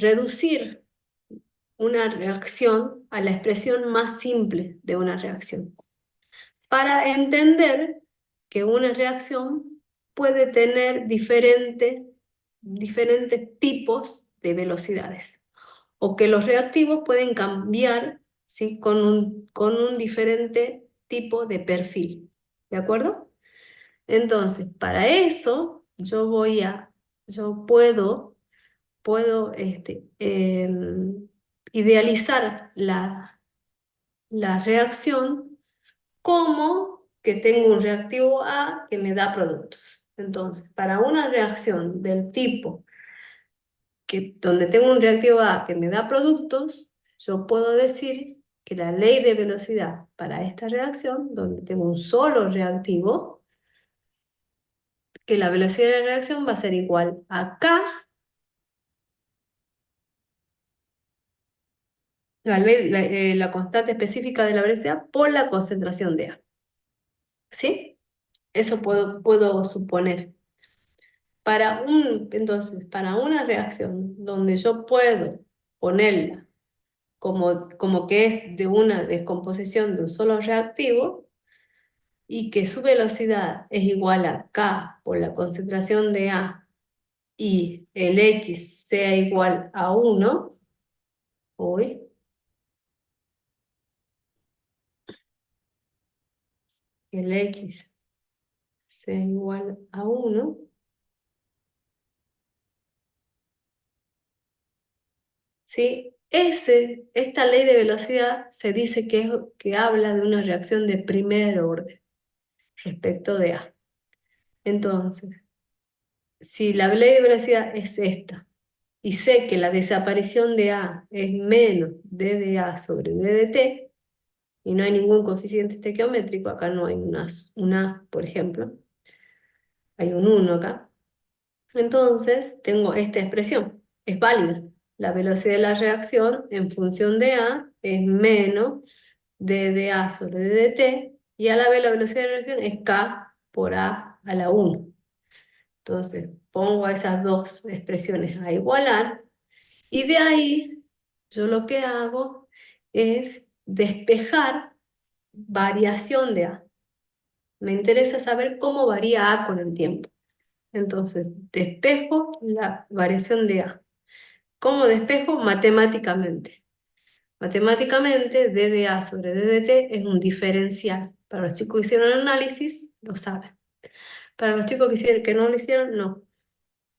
reducir una reacción a la expresión más simple de una reacción, para entender que una reacción puede tener diferentes tipos de velocidades, o que los reactivos pueden cambiar, ¿sí? con un diferente tipo de perfil. ¿De acuerdo? Entonces, para eso, yo puedo idealizar la reacción como que tengo un reactivo A que me da productos. Entonces, para una reacción del tipo donde tengo un reactivo A que me da productos, yo puedo decir que la ley de velocidad para esta reacción, donde tengo un solo reactivo, que la velocidad de la reacción va a ser igual a K, la constante específica de la velocidad, por la concentración de A. ¿Sí? Eso puedo suponer. Entonces, para una reacción donde yo puedo ponerla como que es de una descomposición de un solo reactivo y que su velocidad es igual a K por la concentración de A y el X sea igual a 1, hoy, el X sea igual a 1, ¿sí? Esta ley de velocidad se dice que habla de una reacción de primer orden respecto de A. Entonces, si la ley de velocidad es esta, y sé que la desaparición de A es menos d de A sobre d de t, y no hay ningún coeficiente estequiométrico, acá no hay un A, por ejemplo, hay un 1 acá, entonces tengo esta expresión, es válida. La velocidad de la reacción en función de A es menos d de A sobre d de t, y a la vez la velocidad de la reacción es k por A a la 1. Entonces pongo esas dos expresiones a igualar, y de ahí yo lo que hago es despejar variación de A. Me interesa saber cómo varía A con el tiempo. Entonces, despejo la variación de A. ¿Cómo despejo? Matemáticamente. Matemáticamente, d de A sobre d de t es un diferencial. Para los chicos que hicieron análisis, lo saben. Para los chicos que no lo hicieron, no.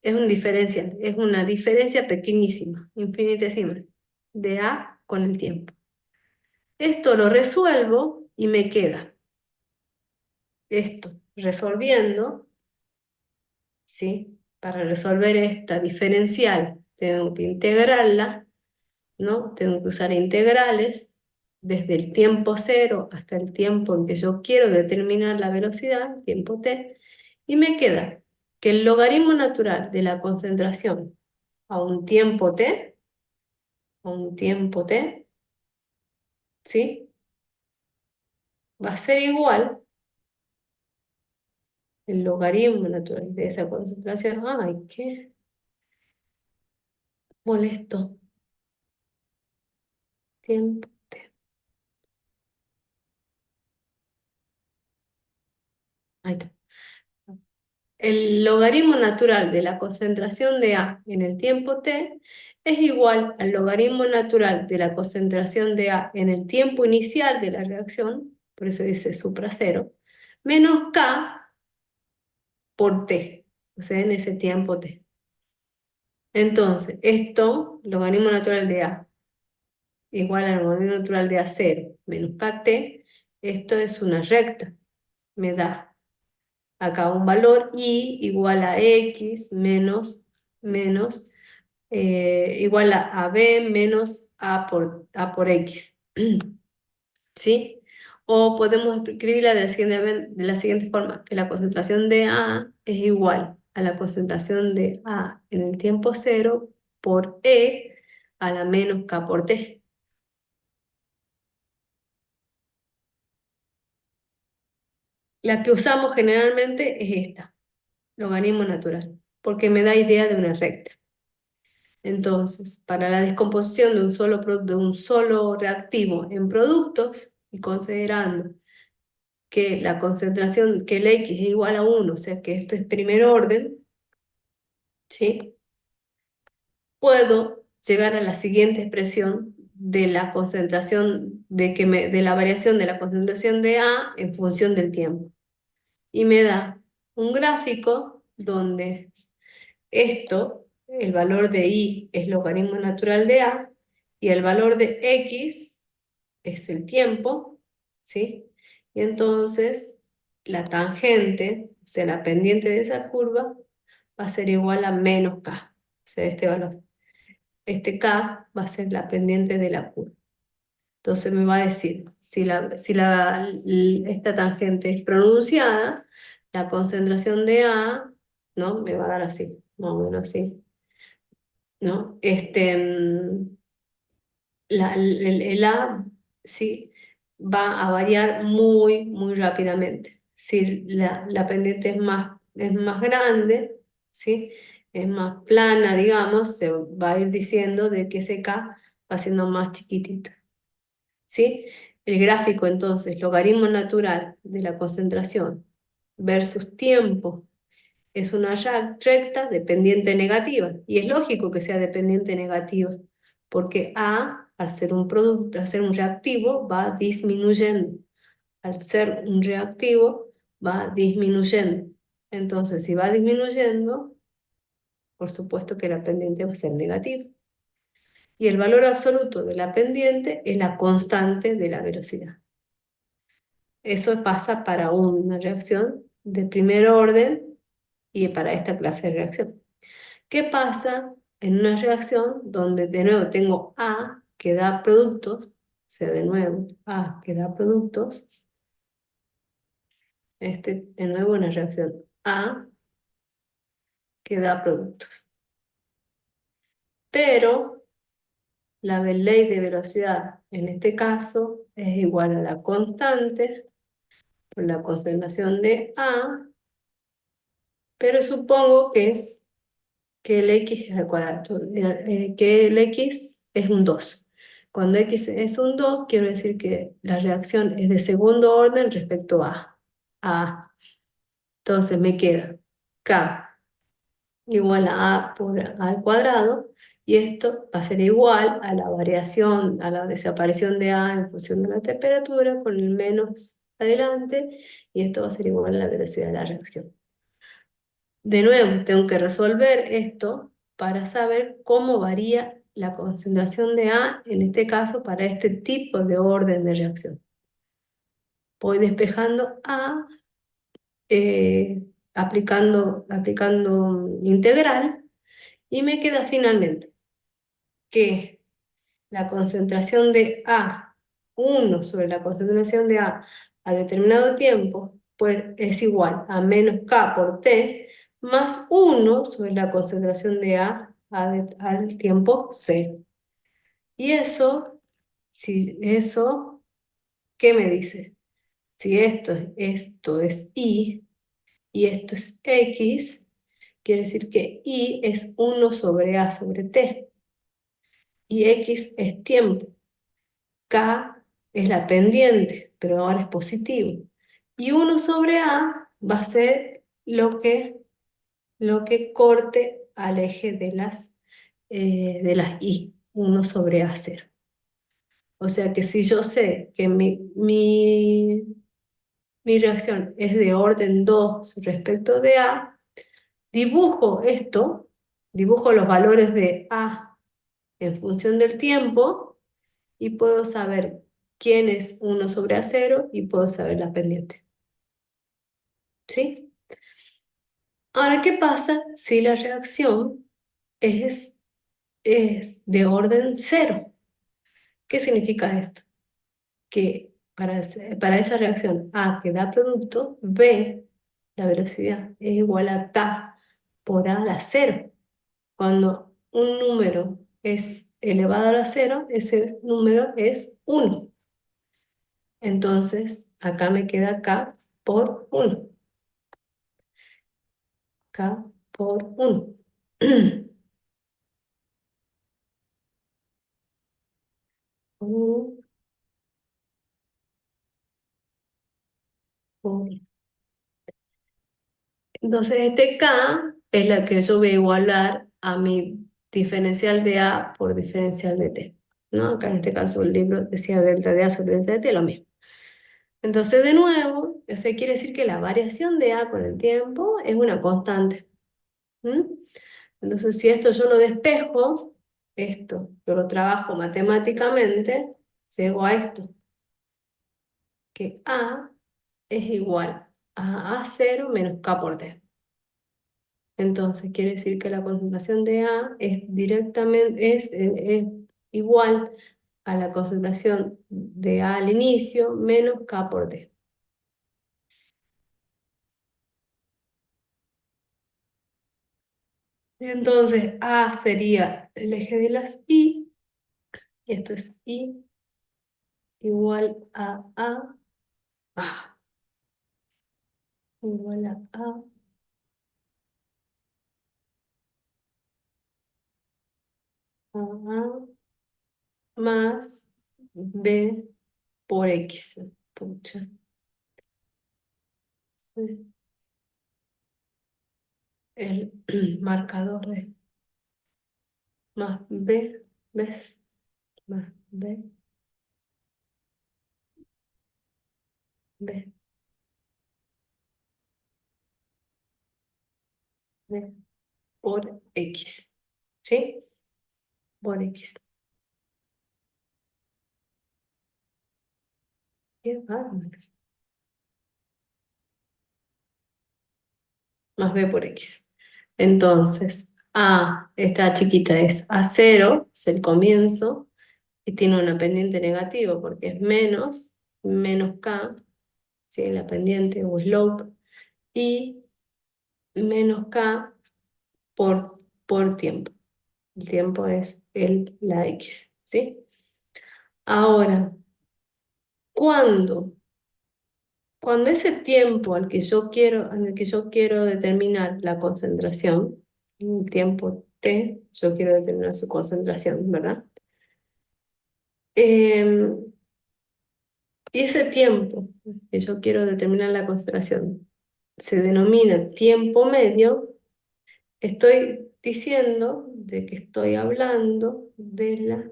Es un diferencial. Es una diferencia pequeñísima, infinitesimal, de A con el tiempo. Esto lo resuelvo y me queda esto resolviendo, ¿sí? Para resolver esta diferencial tengo que integrarla, ¿no? Tengo que usar integrales desde el tiempo cero hasta el tiempo en que yo quiero determinar la velocidad, tiempo t, y me queda que el logaritmo natural de la concentración a un tiempo t, ¿sí? Va a ser igual el logaritmo natural de esa concentración. Ay, qué molesto. Tiempo t. Ahí está. El logaritmo natural de la concentración de A en el tiempo t es igual al logaritmo natural de la concentración de A en el tiempo inicial de la reacción, por eso dice supra cero, menos K por t, o sea, en ese tiempo t. Entonces, esto, logaritmo natural de A, igual al logaritmo natural de A0 menos KT, esto es una recta, me da acá un valor y igual a x igual a b menos a por x. ¿Sí? O podemos escribirla de la siguiente forma, que la concentración de A es igual a la concentración de A en el tiempo cero por E a la menos K por T. La que usamos generalmente es esta, logaritmo natural, porque me da idea de una recta. Entonces, para la descomposición de un solo reactivo en productos, y considerando que la concentración, que el X es igual a 1, o sea que esto es primer orden, ¿sí? Puedo llegar a la siguiente expresión de la concentración, de la variación de la concentración de A en función del tiempo. Y me da un gráfico donde esto, el valor de I es logaritmo natural de A, y el valor de X es el tiempo, ¿sí? Y entonces la tangente, o sea, la pendiente de esa curva, va a ser igual a menos K, o sea, este valor. Este K va a ser la pendiente de la curva. Entonces me va a decir, si esta tangente es pronunciada, la concentración de A, ¿no? Me va a dar así, más o menos así, ¿no? El A, sí, va a variar muy, muy rápidamente. Si la pendiente es más grande, ¿sí? Es más plana, digamos, se va a ir diciendo de que ese K va siendo más chiquitito, ¿sí? El gráfico, entonces, logaritmo natural de la concentración versus tiempo es una recta de pendiente negativa. Y es lógico que sea de pendiente negativa, porque A al ser un producto, al ser un reactivo, va disminuyendo. Al ser un reactivo, va disminuyendo. Entonces, si va disminuyendo, por supuesto que la pendiente va a ser negativa. Y el valor absoluto de la pendiente es la constante de la velocidad. Eso pasa para una reacción de primer orden y para esta clase de reacción. ¿Qué pasa en una reacción donde de nuevo tengo A que da productos? O sea, de nuevo, A que da productos. De nuevo una reacción A que da productos. Pero la ley de velocidad en este caso es igual a la constante por la concentración de A, pero supongo que el X es al cuadrado, que el X es un 2. Cuando X es un 2, quiero decir que la reacción es de segundo orden respecto a. Entonces me queda K igual a A por A al cuadrado, y esto va a ser igual a la variación, a la desaparición de A en función de la temperatura, con el menos adelante, y esto va a ser igual a la velocidad de la reacción. De nuevo, tengo que resolver esto para saber cómo varía la concentración de A, en este caso, para este tipo de orden de reacción. Voy despejando A, aplicando integral, y me queda finalmente que la concentración de A, 1 sobre la concentración de A determinado tiempo, pues es igual a menos K por T, más 1 sobre la concentración de al tiempo C. Y eso, ¿qué me dice? Si esto es y esto es X, quiere decir que Y es 1 sobre A sobre T. Y X es tiempo. K es la pendiente, pero ahora es positivo. Y 1 sobre A va a ser lo que corte al eje de las Y, 1 sobre A0. O sea que si yo sé que mi reacción es de orden 2 respecto de A, dibujo esto, dibujo los valores de A en función del tiempo, y puedo saber quién es 1 sobre A0 y puedo saber la pendiente. ¿Sí? Ahora, ¿qué pasa si la reacción es de orden 0? ¿Qué significa esto? Que para esa reacción A que da producto, B, la velocidad, es igual a K por A a la 0. Cuando un número es elevado a la 0, ese número es 1. Entonces, acá me queda K por 1. K por 1. Entonces, este K es la que yo voy a igualar a mi diferencial de A por diferencial de T, ¿no? Acá en este caso el libro decía delta de A sobre delta de T, lo mismo. Entonces, de nuevo, eso quiere decir que la variación de A con el tiempo es una constante. Entonces, si esto yo lo despejo, esto yo lo trabajo matemáticamente, llego a esto, que A es igual a A0 menos K por T. Entonces, quiere decir que la concentración de A es igual a la concentración de A al inicio menos K por T. Entonces, A sería el eje de las Y, y esto es Y igual A igual A más B por X. Pucha. Sí. El marcador de más B, ¿ves? Más B, B, B, por X. ¿Sí? Por X. Qué bárbaro. Más B por X. Entonces, A, esta chiquita es A0, es el comienzo, y tiene una pendiente negativa porque es menos K, ¿sí? La pendiente o slope, y menos K por tiempo. El tiempo es la X, ¿sí? Ahora, cuando ese tiempo en el que yo quiero determinar la concentración, un tiempo T, yo quiero determinar su concentración, ¿verdad? Y ese tiempo que yo quiero determinar la concentración se denomina tiempo medio. Estoy diciendo de que estoy hablando de la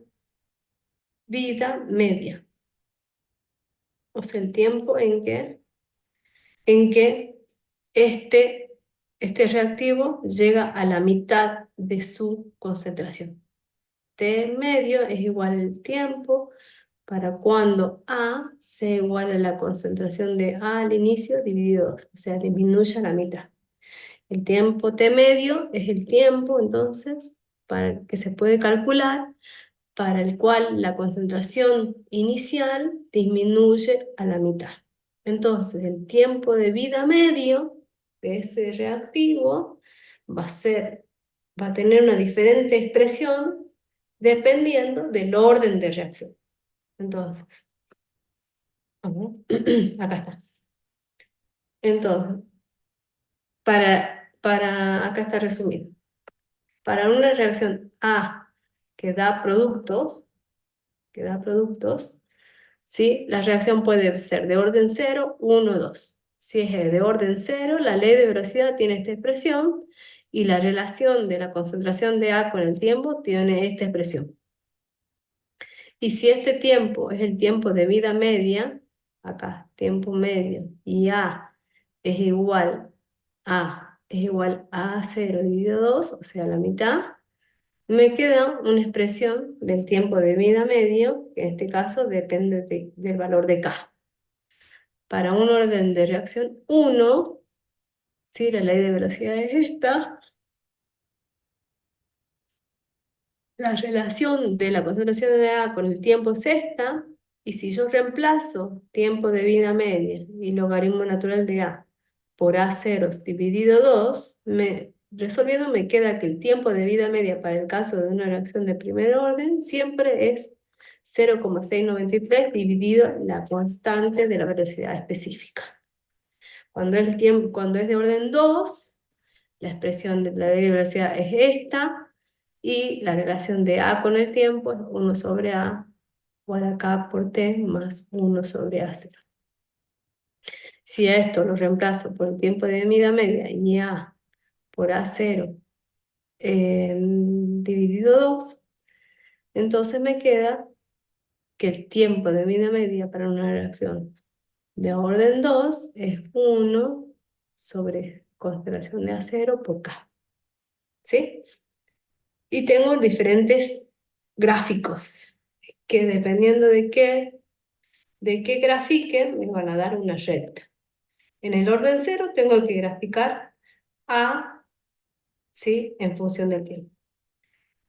vida media, o sea, el tiempo en que este reactivo llega a la mitad de su concentración. T medio es igual al tiempo para cuando A sea igual a la concentración de A al inicio dividido 2, o sea, disminuye a la mitad. El tiempo T medio es el tiempo, entonces, para que se puede calcular, para el cual la concentración inicial disminuye a la mitad. Entonces, el tiempo de vida medio de ese reactivo va a tener una diferente expresión dependiendo del orden de reacción. Entonces, acá está. Entonces, acá está resumido. Para una reacción A que da productos, ¿sí? La reacción puede ser de orden 0, 1, 2. Si es de orden 0, la ley de velocidad tiene esta expresión y la relación de la concentración de A con el tiempo tiene esta expresión. Y si este tiempo es el tiempo de vida media, acá, tiempo medio, y A es igual a 0 dividido 2, o sea, la mitad, me queda una expresión del tiempo de vida medio, que en este caso depende del valor de K. Para un orden de reacción 1, ¿sí? La ley de velocidad es esta. La relación de la concentración de A con el tiempo es esta, y si yo reemplazo tiempo de vida media y logaritmo natural de A por A0 dividido 2, resolviendo me queda que el tiempo de vida media para el caso de una reacción de primer orden siempre es 0,693 dividido la constante de la velocidad específica. Cuando es de orden 2, la expresión de la ley de velocidad es esta, y la relación de A con el tiempo es 1 sobre A igual a K por T más 1 sobre A0. Si a esto lo reemplazo por el tiempo de vida media y A por A0 dividido 2, entonces me queda que el tiempo de vida media para una reacción de orden 2 es 1 sobre constelación de A0 por K. ¿Sí? Y tengo diferentes gráficos que dependiendo de qué grafiquen me van a dar una recta. En el orden 0 tengo que graficar A, ¿sí? En función del tiempo.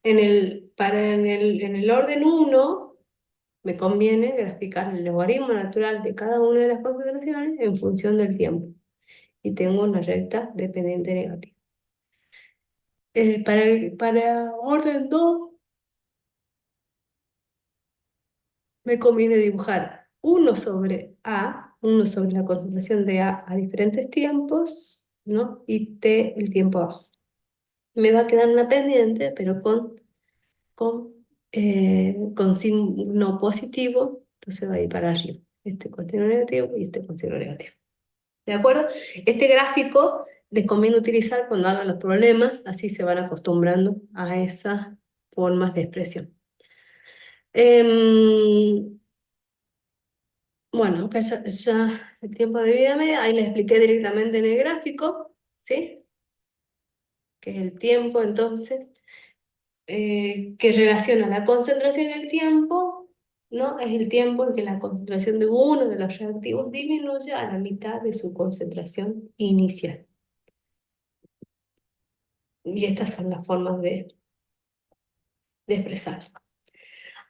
En el orden 1 me conviene graficar el logaritmo natural de cada una de las concentraciones en función del tiempo. Y tengo una recta dependiente negativa. Para orden 2 me conviene dibujar 1 sobre A, 1 sobre la concentración de A diferentes tiempos, ¿no? Y T el tiempo abajo. Me va a quedar una pendiente, pero con signo positivo, entonces va a ir para arriba. Este con signo negativo y este con signo negativo. ¿De acuerdo? Este gráfico les conviene utilizar cuando hagan los problemas, así se van acostumbrando a esas formas de expresión. Em, bueno, acá ya el tiempo de vida media, ahí les expliqué directamente en el gráfico, ¿sí? Que es el tiempo, entonces, que relaciona la concentración y el tiempo, ¿no? Es el tiempo en que la concentración de uno de los reactivos disminuye a la mitad de su concentración inicial. Y estas son las formas de expresarlo.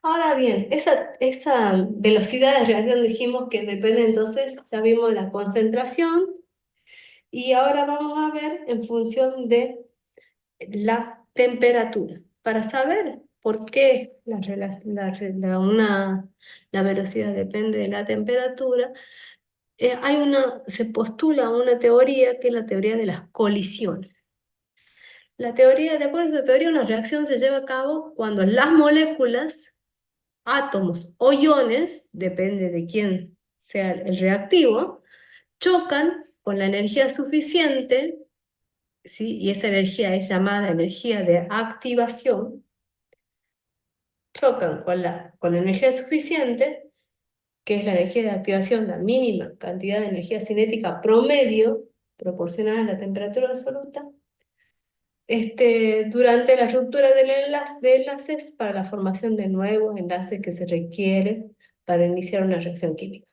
Ahora bien, esa velocidad de reacción dijimos que depende, entonces ya vimos la concentración y ahora vamos a ver en función de la temperatura. Para saber por qué la velocidad depende de la temperatura, se postula una teoría que es la teoría de las colisiones. De acuerdo a esta teoría, una reacción se lleva a cabo cuando las moléculas, átomos o iones, depende de quién sea el reactivo, chocan con la energía suficiente, ¿sí? Y esa energía es llamada energía de activación, chocan con la energía suficiente, que es la energía de activación, la mínima cantidad de energía cinética promedio, proporcional a la temperatura absoluta, durante la ruptura de enlaces para la formación de nuevos enlaces que se requieren para iniciar una reacción química.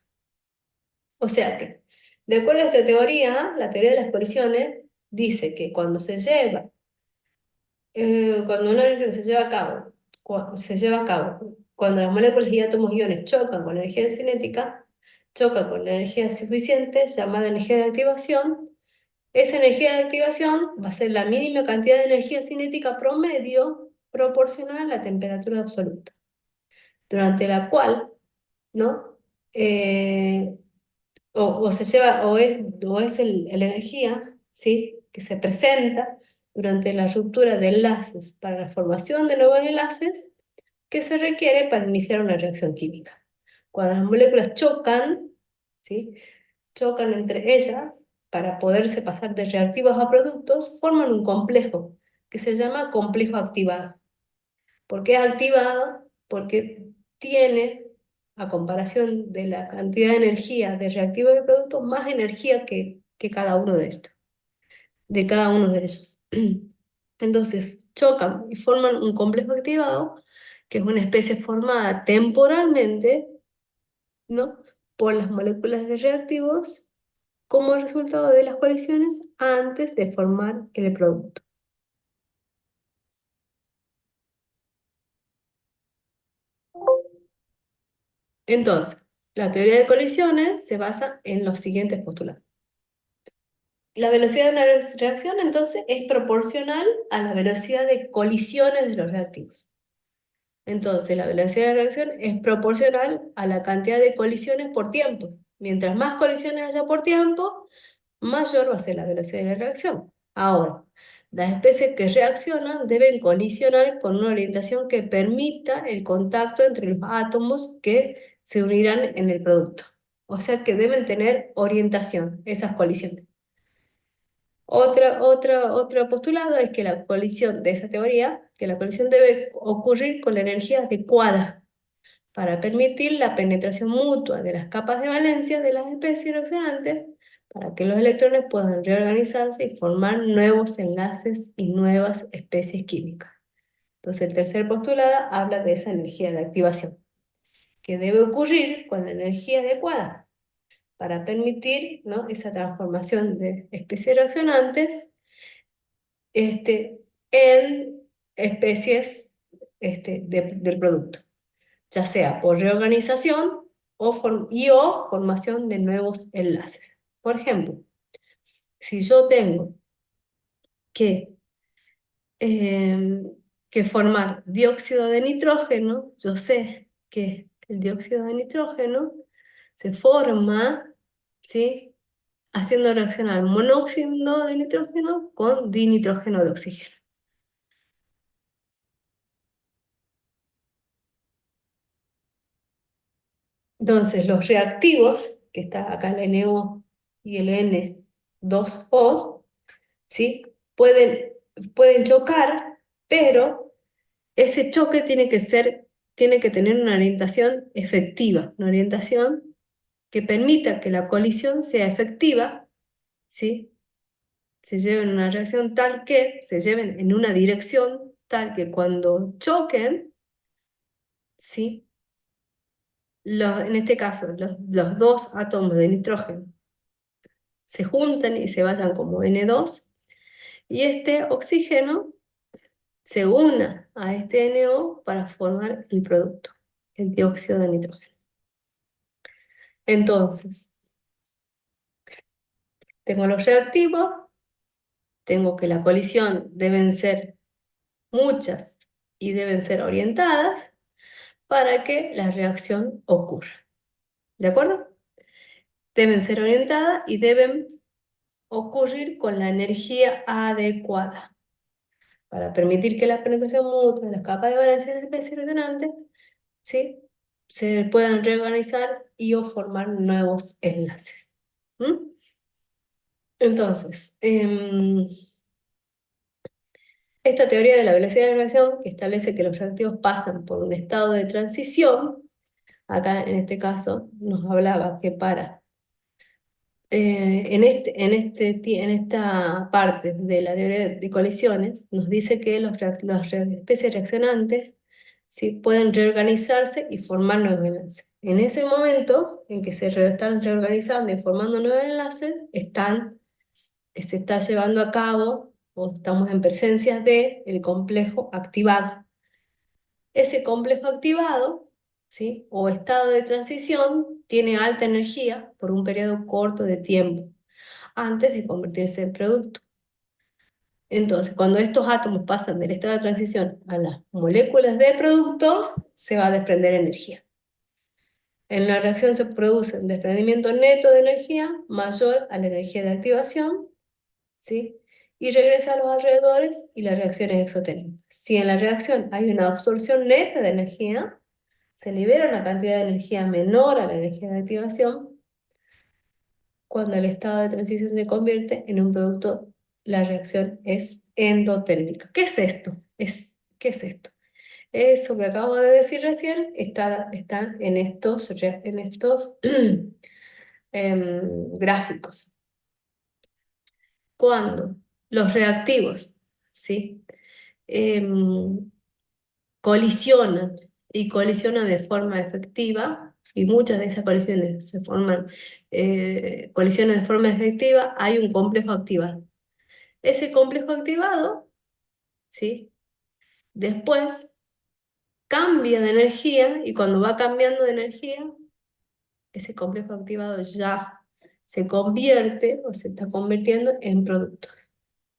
O sea que, de acuerdo a esta teoría, la teoría de las colisiones dice que cuando una reacción se lleva a cabo, cuando las moléculas y átomos iones chocan con energía cinética, chocan con la energía suficiente, llamada energía de activación. Esa energía de activación va a ser la mínima cantidad de energía cinética promedio proporcional a la temperatura absoluta, durante la cual, ¿no? La energía, ¿sí? Que se presenta durante la ruptura de enlaces para la formación de nuevos enlaces que se requiere para iniciar una reacción química. Cuando las moléculas chocan, ¿sí? Chocan entre ellas para poderse pasar de reactivos a productos, forman un complejo que se llama complejo activado. ¿Por qué es activado? Porque tiene, a comparación de la cantidad de energía de reactivos y productos, más energía que cada uno de estos, de cada uno de ellos. Entonces, chocan y forman un complejo activado, que es una especie formada temporalmente, ¿no? Por las moléculas de reactivos como resultado de las colisiones antes de formar el producto. Entonces, la teoría de colisiones se basa en los siguientes postulados. La velocidad de una reacción, entonces, es proporcional a la velocidad de colisiones de los reactivos. Entonces, la velocidad de la reacción es proporcional a la cantidad de colisiones por tiempo. Mientras más colisiones haya por tiempo, mayor va a ser la velocidad de la reacción. Ahora, las especies que reaccionan deben colisionar con una orientación que permita el contacto entre los átomos que se unirán en el producto. O sea que deben tener orientación esas colisiones. Otro postulado es que la colisión de esa teoría, que la colisión debe ocurrir con la energía adecuada para permitir la penetración mutua de las capas de valencia de las especies reaccionantes, para que los electrones puedan reorganizarse y formar nuevos enlaces y nuevas especies químicas. Entonces, el tercer postulado habla de esa energía de activación, que debe ocurrir con la energía adecuada para permitir, ¿no?, esa transformación de especies reaccionantes en especies del producto, ya sea por reorganización o formación de nuevos enlaces. Por ejemplo, si yo tengo que, que formar dióxido de nitrógeno, yo sé que el dióxido de nitrógeno se forma, ¿sí?, haciendo reaccionar monóxido de nitrógeno con dinitrógeno de oxígeno. Entonces, los reactivos, que está acá el NO y el N2O, ¿sí? Pueden chocar, pero ese choque tiene que tener una orientación efectiva, una orientación que permita que la colisión sea efectiva, ¿sí? Se lleven una reacción tal que se lleven en una dirección tal que cuando choquen, ¿sí? En este caso, los dos átomos de nitrógeno se juntan y se vayan como N2, y este oxígeno se una a este NO para formar el producto, el dióxido de nitrógeno. Entonces, tengo los reactivos, tengo que la colisión deben ser muchas y deben ser orientadas para que la reacción ocurra. ¿De acuerdo? Deben ser orientadas y deben ocurrir con la energía adecuada para permitir que la penetración mutua de las capas de valencia de la especie resonante, ¿sí?, se puedan reorganizar y o formar nuevos enlaces. ¿Mm? Entonces, esta teoría de la velocidad de reacción, que establece que los reactivos pasan por un estado de transición, acá en este caso nos hablaba que en esta parte de la teoría de colisiones, nos dice que las especies reaccionantes, ¿sí?, pueden reorganizarse y formar nuevos enlaces. En ese momento en que están reorganizando y formando nuevos enlaces, se está llevando a cabo, o estamos en presencia del complejo activado. Ese complejo activado, ¿sí?, o estado de transición, tiene alta energía por un periodo corto de tiempo, antes de convertirse en producto. Entonces, cuando estos átomos pasan del estado de transición a las moléculas de producto, se va a desprender energía. En la reacción se produce un desprendimiento neto de energía mayor a la energía de activación, ¿sí?, y regresa a los alrededores y la reacción es exotérmica. Si en la reacción hay una absorción neta de energía, se libera una cantidad de energía menor a la energía de activación. Cuando el estado de transición se convierte en un producto, la reacción es endotérmica. ¿Qué es esto? ¿Qué es esto? Eso que acabo de decir recién está en estos gráficos. Cuando los reactivos, ¿sí?, colisionan y colisionan de forma efectiva, y muchas de esas colisiones colisionan de forma efectiva, hay un complejo activado. Ese complejo activado, ¿sí?, después cambia de energía, y cuando va cambiando de energía, ese complejo activado ya se convierte o se está convirtiendo en productos.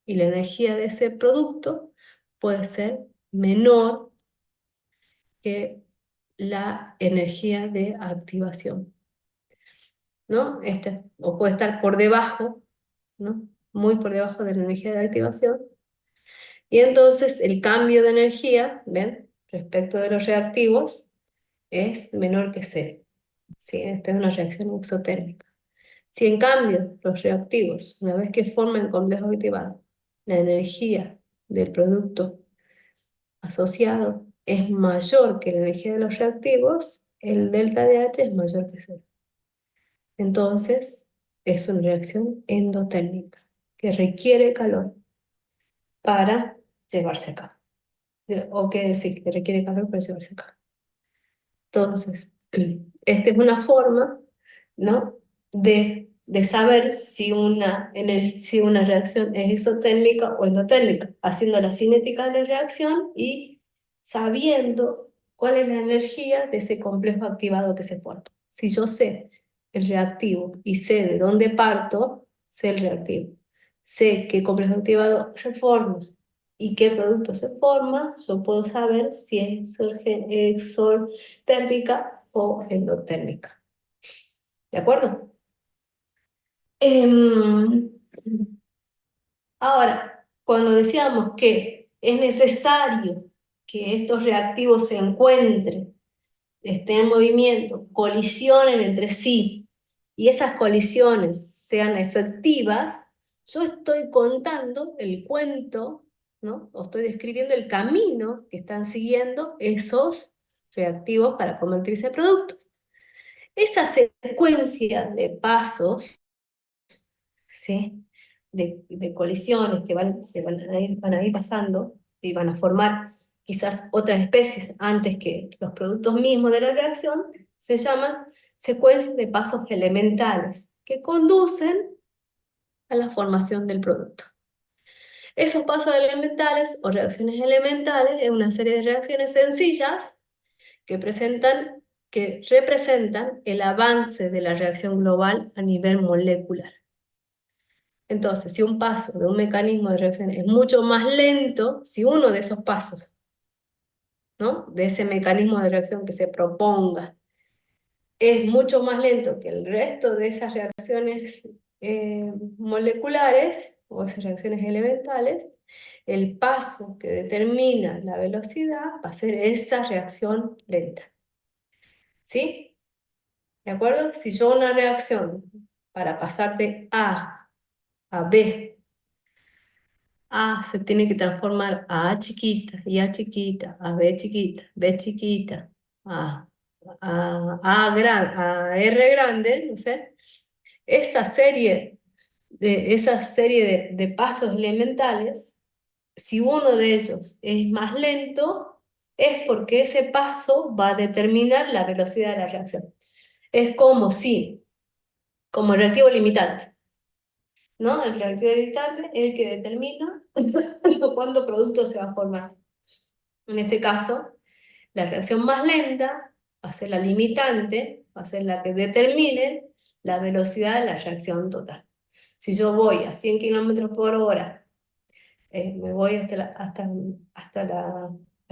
Y la energía de ese producto puede ser menor que la energía de activación, ¿no? O puede estar por debajo, ¿no?, muy por debajo de la energía de activación. Y entonces el cambio de energía, ¿ven?, respecto de los reactivos, es menor que cero. ¿Sí? Esta es una reacción exotérmica. Si en cambio los reactivos, una vez que forman el complejo activado, la energía del producto asociado es mayor que la energía de los reactivos, el delta de H es mayor que cero. Entonces, es una reacción endotérmica que requiere calor para llevarse a cabo. O que decir, que requiere calor para llevarse a cabo. Entonces, esta es una forma, ¿no?, de saber si una reacción es exotérmica o endotérmica, haciendo la cinética de la reacción y sabiendo cuál es la energía de ese complejo activado que se forma. Si yo sé el reactivo y sé de dónde parto, sé el reactivo. Sé qué complejo activado se forma y qué producto se forma, yo puedo saber si es exotérmica o endotérmica. ¿De acuerdo? Ahora, cuando decíamos que es necesario que estos reactivos se encuentren, estén en movimiento, colisionen entre sí, y esas colisiones sean efectivas, yo estoy contando el cuento, ¿no?, o estoy describiendo el camino que están siguiendo esos reactivos para convertirse en productos. Esa secuencia de pasos, ¿sí? De colisiones que van a ir pasando y van a formar quizás otras especies antes que los productos mismos de la reacción, se llaman secuencias de pasos elementales que conducen a la formación del producto. Esos pasos elementales o reacciones elementales es una serie de reacciones sencillas que representan el avance de la reacción global a nivel molecular. Entonces, si un paso de un mecanismo de reacción es mucho más lento, si uno de esos pasos, ¿no?, de ese mecanismo de reacción que se proponga es mucho más lento que el resto de esas reacciones moleculares o esas reacciones elementales, el paso que determina la velocidad va a ser esa reacción lenta. ¿Sí? ¿De acuerdo? Si yo una reacción para pasar de A a B, A se tiene que transformar a chiquita, y A chiquita, a B chiquita, B chiquita, a, a R grande, no sé. Esa serie de pasos elementales, si uno de ellos es más lento, es porque ese paso va a determinar la velocidad de la reacción. Es como el reactivo limitante, ¿no? El reactivo limitante es el que determina cuánto producto se va a formar. En este caso, la reacción más lenta va a ser la limitante, va a ser la que determine la velocidad de la reacción total. Si yo voy a 100 kilómetros por hora, me voy hasta la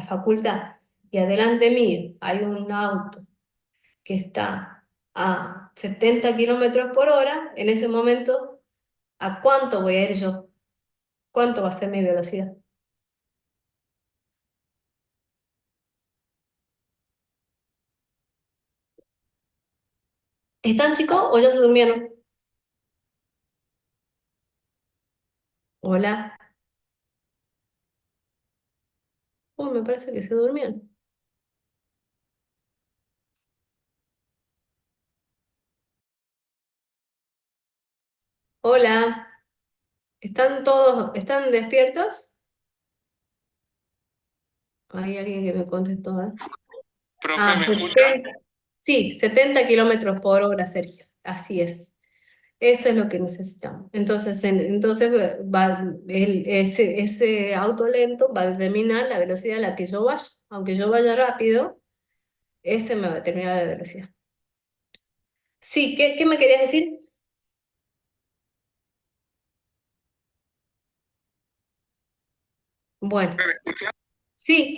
facultad y adelante mío hay un auto que está a 70 kilómetros por hora, en ese momento, ¿a cuánto voy a ir yo? ¿Cuánto va a ser mi velocidad? ¿Están, chicos, o ya se durmieron? Hola. Uy, me parece que se durmieron. Hola. ¿Están despiertos? Hay alguien que me contestó, ¿eh? Profe, ¿me escucha? 70. Sí, 70 kilómetros por hora, Sergio. Así es. Eso es lo que necesitamos. Entonces, ese auto lento va a determinar la velocidad a la que yo vaya. Aunque yo vaya rápido, ese me va a determinar la velocidad. Sí, ¿qué me querías decir? Bueno, ¿Me escucha? sí.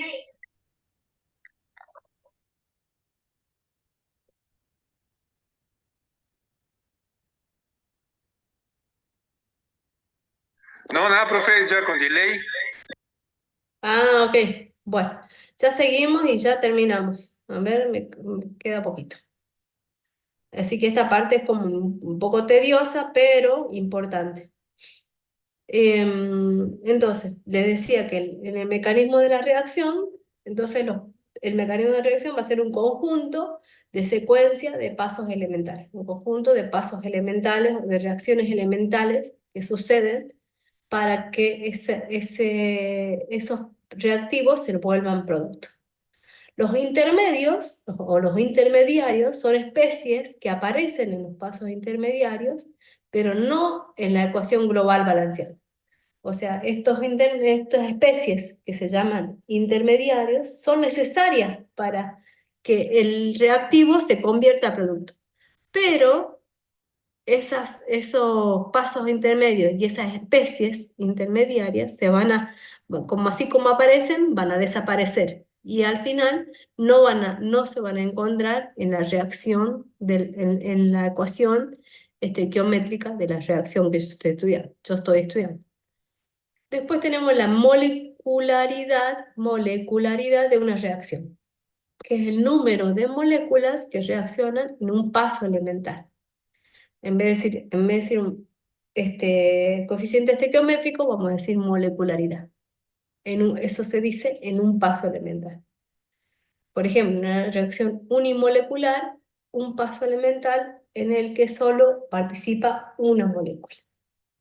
No, nada, profe, ya con delay. Ok. Bueno, ya seguimos y ya terminamos. A ver, me queda poquito. Así que esta parte es como un poco tediosa, pero importante. Entonces, les decía que en el mecanismo de la reacción, entonces el mecanismo de reacción va a ser un conjunto de secuencia de pasos elementales, un conjunto de pasos elementales, de reacciones elementales que suceden para que esos reactivos se vuelvan productos. Los intermedios o los intermediarios son especies que aparecen en los pasos intermediarios, pero no en la ecuación global balanceada. O sea, estas especies que se llaman intermediarios son necesarias para que el reactivo se convierta a producto. Pero esos pasos intermedios y esas especies intermediarias así como aparecen, van a desaparecer. Y al final no se van a encontrar en la reacción, en la ecuación geométrica de la reacción que yo estoy estudiando. Después tenemos la molecularidad de una reacción, que es el número de moléculas que reaccionan en un paso elemental. En vez de decir coeficiente estequiométrico, vamos a decir molecularidad. Eso se dice en un paso elemental. por ejemplo, una reacción unimolecular, un paso elemental en el que solo participa una molécula,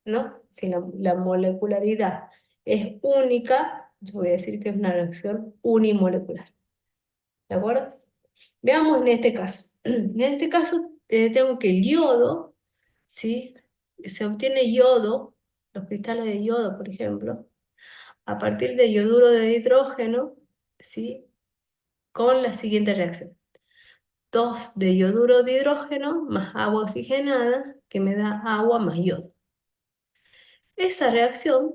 ¿no? Si la molecularidad es única, yo voy a decir que es una reacción unimolecular. ¿De acuerdo? Veamos en este caso. En este caso tengo que el yodo, ¿sí? Se obtiene yodo, los cristales de yodo, por ejemplo, a partir de yoduro de hidrógeno, ¿sí? Con la siguiente reacción. 2 de yoduro de hidrógeno más agua oxigenada, que me da agua más yodo. Esa reacción,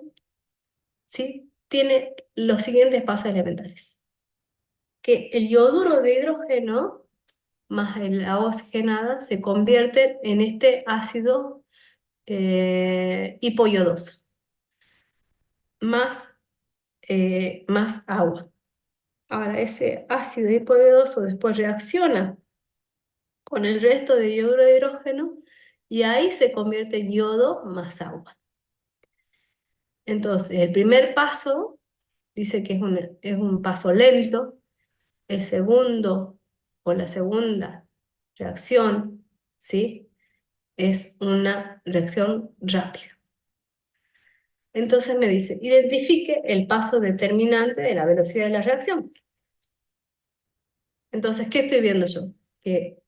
¿sí? Tiene los siguientes pasos elementales. Que el yoduro de hidrógeno más el agua oxigenada se convierten en este ácido hipoyodoso, más, más agua. Ahora, ese ácido hipoyodoso después reacciona con el resto de yoduro de hidrógeno y ahí se convierte en yodo más agua. Entonces, el primer paso dice que es un paso lento. El segundo o la segunda reacción, ¿sí? Es una reacción rápida. Entonces me dice, identifique el paso determinante de la velocidad de la reacción. Entonces, ¿qué estoy viendo yo? Que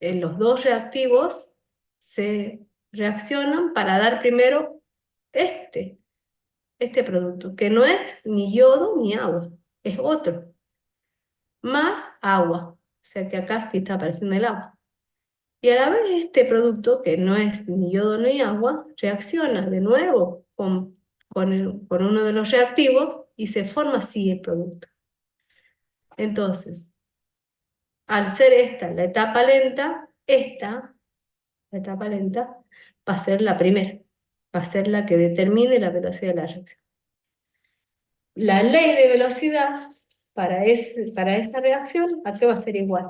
los dos reactivos se reaccionan para dar primero este producto, que no es ni yodo ni agua, es otro, más agua. O sea que acá sí está apareciendo el agua. Y a la vez este producto, que no es ni yodo ni agua, reacciona de nuevo con uno de los reactivos y se forma así el producto. Entonces, al ser esta la etapa lenta, la etapa lenta, va a ser la primera, va a ser la que determine la velocidad de la reacción. La ley de velocidad para esa reacción, ¿a qué va a ser igual?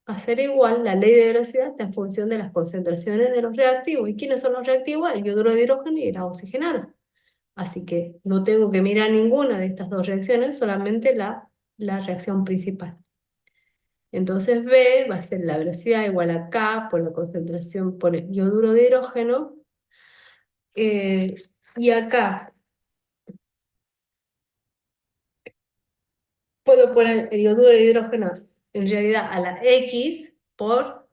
Va a ser igual, la ley de velocidad está en función de las concentraciones de los reactivos. ¿Y quiénes son los reactivos? El yoduro de hidrógeno y la oxigenada. Así que no tengo que mirar ninguna de estas dos reacciones, solamente la reacción principal. Entonces B va a ser la velocidad igual a K por la concentración por el yoduro de hidrógeno. Y acá puedo poner el yoduro de hidrógeno en realidad a la X por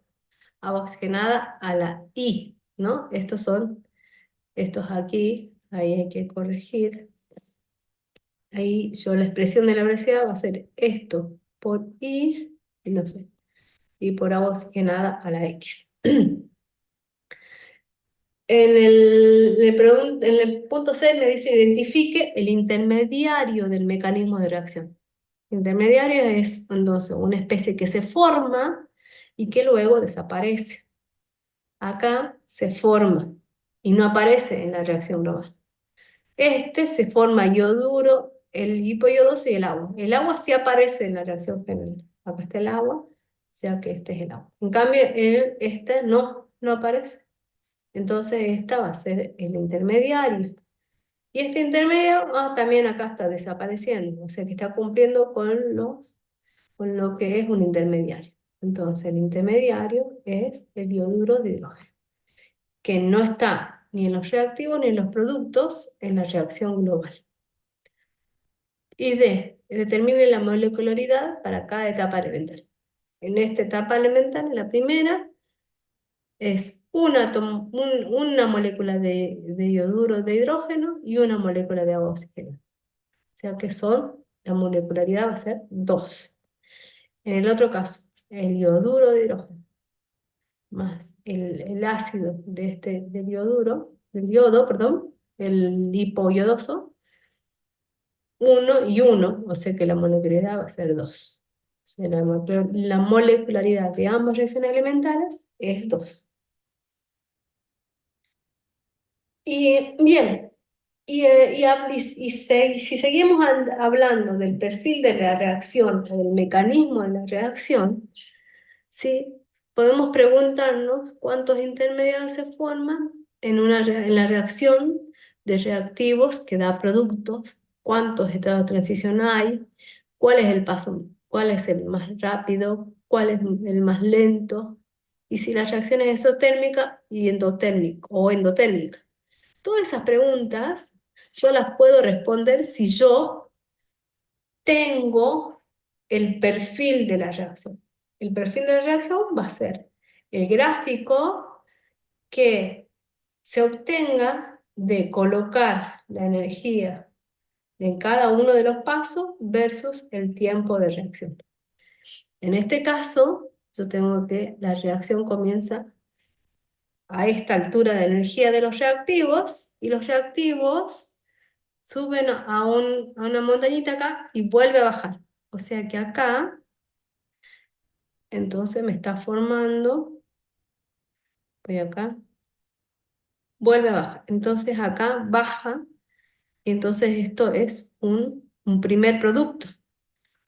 agua oxigenada a la Y, ¿no? Estos aquí, ahí hay que corregir. Ahí yo la expresión de la velocidad va a ser esto por Y, y no sé, y por agua oxigenada a la X. En el punto C me dice identifique el intermediario del mecanismo de reacción. Intermediario es entonces una especie que se forma y que luego desaparece. Acá se forma y no aparece en la reacción global. Se forma yoduro, el hipoyodoso y el agua. El agua sí aparece en la reacción general. Acá está el agua, o sea que este es el agua. En cambio, no aparece. Entonces esta va a ser el intermediario. Y este intermedio también acá está desapareciendo, o sea que está cumpliendo con lo que es un intermediario. Entonces el intermediario es el yoduro de hidrógeno, que no está ni en los reactivos ni en los productos en la reacción global. Y D, determine la molecularidad para cada etapa elemental. En esta etapa elemental, en la primera, es una molécula de yoduro de hidrógeno y una molécula de agua oxigenada. O sea que la molecularidad va a ser 2. En el otro caso, el yoduro de hidrógeno más el ácido del yodo, perdón, el hipoyodoso, 1 y 1, o sea que la molecularidad va a ser 2. O sea, la molecularidad de ambas reacciones elementales es 2. Y bien, si seguimos hablando del perfil de la reacción o del mecanismo de la reacción, ¿sí? Podemos preguntarnos cuántos intermediarios se forman en la reacción de reactivos que da productos, cuántos estados de transición hay, ¿Cuál es el paso? ¿Cuál es el más rápido? ¿Cuál es el más lento? Y si la reacción es exotérmica y endotérmica o endotérmica. Todas esas preguntas yo las puedo responder si yo tengo el perfil de la reacción. El perfil de la reacción va a ser el gráfico que se obtenga de colocar la energía en cada uno de los pasos versus el tiempo de reacción. En este caso, yo tengo que la reacción comienza a esta altura de energía de los reactivos y los reactivos suben a una montañita acá y vuelve a bajar. O sea que acá, entonces me está formando, voy acá, vuelve a bajar. Entonces acá baja, y entonces esto es un primer producto.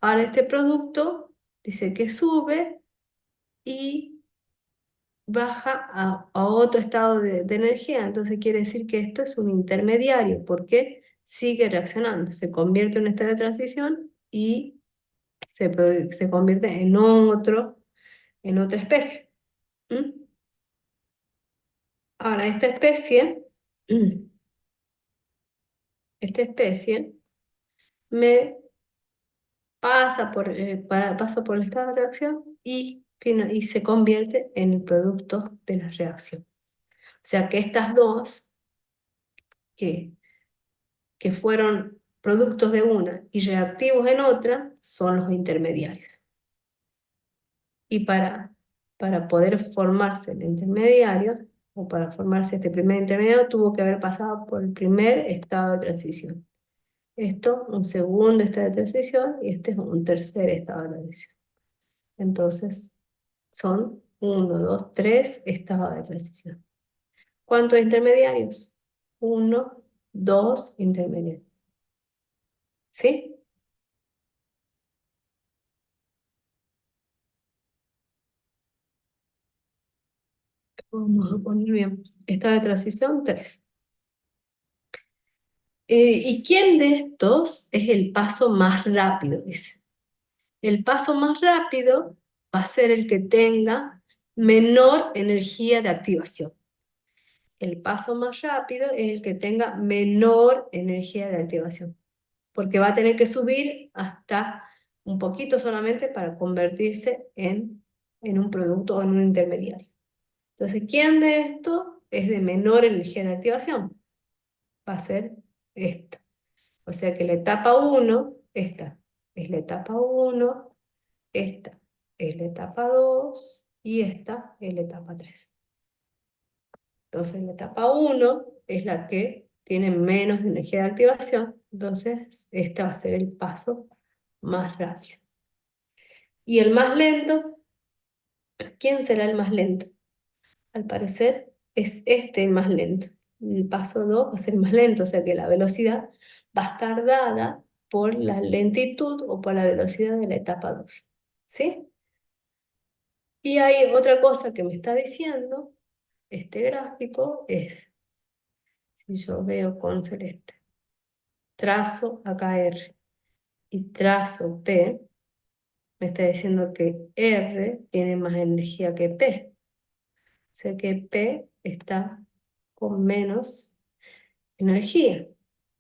Ahora este producto dice que sube y baja a otro estado de energía. Entonces quiere decir que esto es un intermediario, porque sigue reaccionando, se convierte en un estado de transición y se convierte en otra especie. ¿Mm? Ahora, esta especie me pasa por el estado de reacción y se convierte en el producto de la reacción. O sea que estas dos, que, que fueron productos de una y reactivos en otra, son los intermediarios. Y para poder formarse el intermediario, o para formarse este primer intermediario, tuvo que haber pasado por el primer estado de transición. Esto, un segundo estado de transición, y este es un tercer estado de transición. Entonces, son 1, 2, 3 estados de transición. ¿Cuántos intermediarios? 1, 2 intermediarios. ¿Sí? Vamos a poner bien. Estado de transición 3. ¿Y quién de estos es el paso más rápido? Dice. El paso más rápido va a ser el que tenga menor energía de activación. El paso más rápido es el que tenga menor energía de activación, porque va a tener que subir hasta un poquito solamente para convertirse en un producto o en un intermediario. Entonces, ¿quién de esto es de menor energía de activación? Va a ser esto. O sea que la etapa 1, esta es la etapa 1, esta es la etapa 2 y esta es la etapa 3. Entonces la etapa 1 es la que tiene menos energía de activación, entonces este va a ser el paso más rápido. Y el más lento, ¿quién será el más lento? Al parecer es este el más lento. El paso 2 va a ser más lento, o sea que la velocidad va a estar dada por la lentitud o por la velocidad de la etapa 2. ¿Sí? Y hay otra cosa que me está diciendo este gráfico es, si yo veo con celeste, trazo acá R y trazo P, me está diciendo que R tiene más energía que P. O sea que P está con menos energía.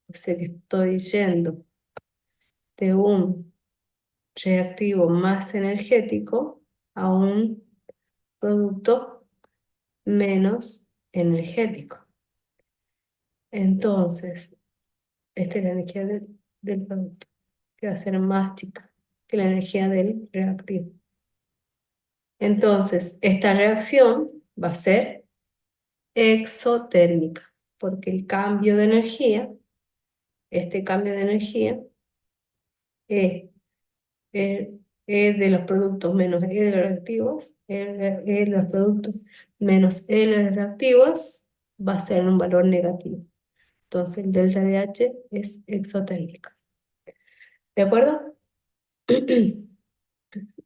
O sea que estoy yendo de un reactivo más energético a un producto menos energético. Entonces, esta es la energía del producto, que va a ser más chica que la energía del reactivo. Entonces, esta reacción va a ser exotérmica, porque el cambio de energía, este cambio de energía, es, es- es de los productos menos E de los reactivos, E de los productos menos E de los reactivos, va a ser un valor negativo. Entonces, el delta de H es exotérmica. ¿De acuerdo?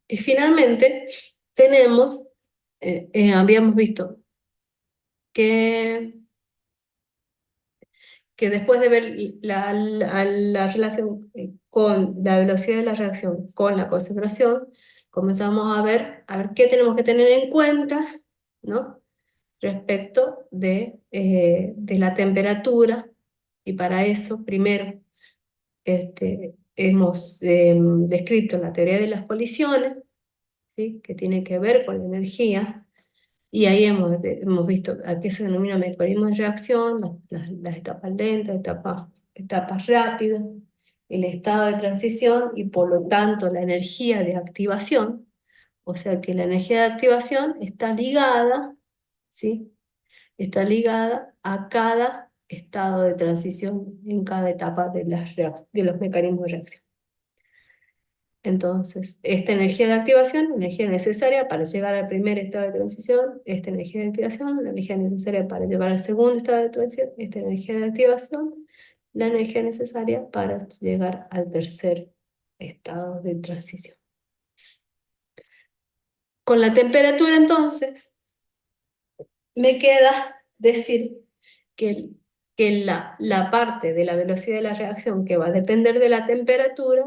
Y finalmente tenemos, habíamos visto que, que después de ver la relación con la velocidad de la reacción con la concentración, comenzamos a ver qué tenemos que tener en cuenta, ¿no? Respecto de la temperatura, y para eso, primero, hemos descrito la teoría de las colisiones, ¿sí? Que tiene que ver con la energía, y ahí hemos visto a qué se denomina mecanismo de reacción, las etapas lentas, etapas rápidas, el estado de transición y por lo tanto la energía de activación. O sea que la energía de activación está ligada, ¿sí? Está ligada a cada estado de transición en cada etapa de los mecanismos de reacción. Entonces, esta energía de activación, energía necesaria para llegar al primer estado de transición, esta energía de activación, la energía necesaria para llegar al segundo estado de transición, esta energía de activación, la energía necesaria para llegar al tercer estado de transición. Con la temperatura, entonces, me queda decir que, la parte de la velocidad de la reacción que va a depender de la temperatura,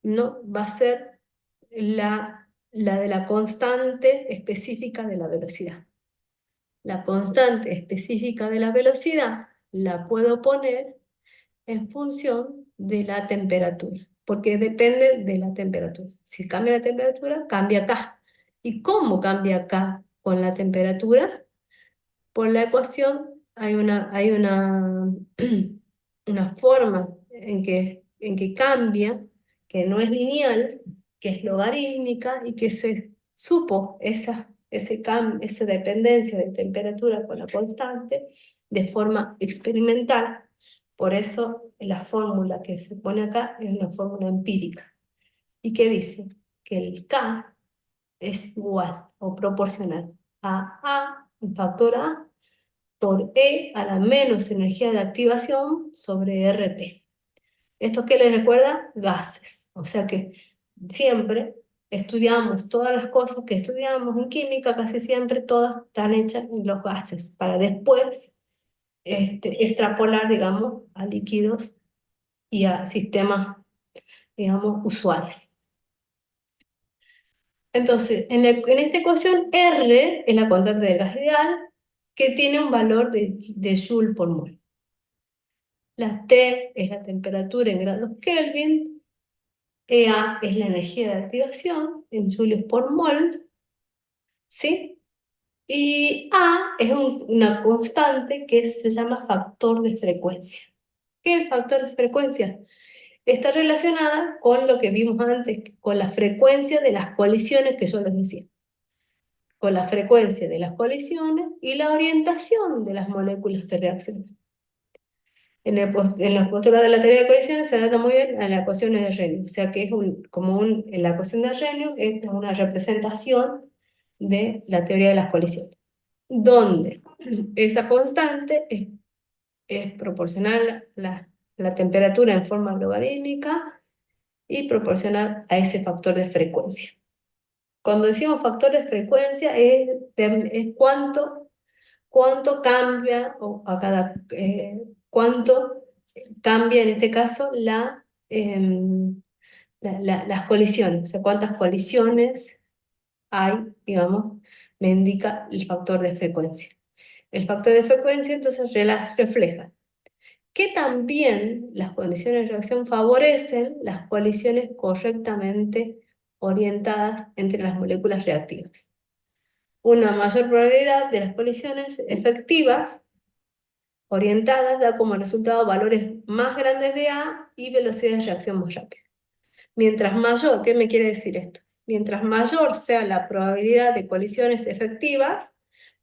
¿no? Va a ser la de la constante específica de la velocidad. La constante específica de la velocidad la puedo poner en función de la temperatura, porque depende de la temperatura. Si cambia la temperatura, cambia acá. ¿Y cómo cambia acá con la temperatura? Por la ecuación una forma en que cambia, que no es lineal, que es logarítmica y que se supo esa dependencia de temperatura con la constante de forma experimental. Por eso la fórmula que se pone acá es una fórmula empírica. ¿Y qué dice? Que el K es igual o proporcional a A, un factor A, por E a la menos energía de activación sobre RT. ¿Esto qué les recuerda? Gases. O sea que siempre estudiamos todas las cosas que estudiamos en química, casi siempre todas están hechas en los gases, para después extrapolar, digamos, a líquidos y a sistemas, digamos, usuales. Entonces, en esta ecuación R es la constante del gas ideal, que tiene un valor de Joule por mol. La T es la temperatura en grados Kelvin, EA es la energía de activación en julios por mol, ¿sí? Y A es una constante que se llama factor de frecuencia. ¿Qué es el factor de frecuencia? Está relacionada con lo que vimos antes, con la frecuencia de las colisiones que yo les decía. Con la frecuencia de las colisiones y la orientación de las moléculas que reaccionan. En los postulados de la teoría de colisiones se adapta muy bien a las ecuaciones de Renio, o sea que es en la ecuación de Renio es una representación de la teoría de las colisiones, donde esa constante es proporcional a la temperatura en forma logarítmica y proporcional a ese factor de frecuencia. Cuando decimos factor de frecuencia es cuánto cambia, o cuánto cambia en este caso las colisiones, o sea, cuántas colisiones hay, digamos, me indica el factor de frecuencia. El factor de frecuencia entonces refleja que también las condiciones de reacción favorecen las colisiones correctamente orientadas entre las moléculas reactivas. Una mayor probabilidad de las colisiones efectivas orientadas da como resultado valores más grandes de A y velocidades de reacción más rápidas. Mientras mayor, ¿qué me quiere decir esto? Mientras mayor sea la probabilidad de colisiones efectivas,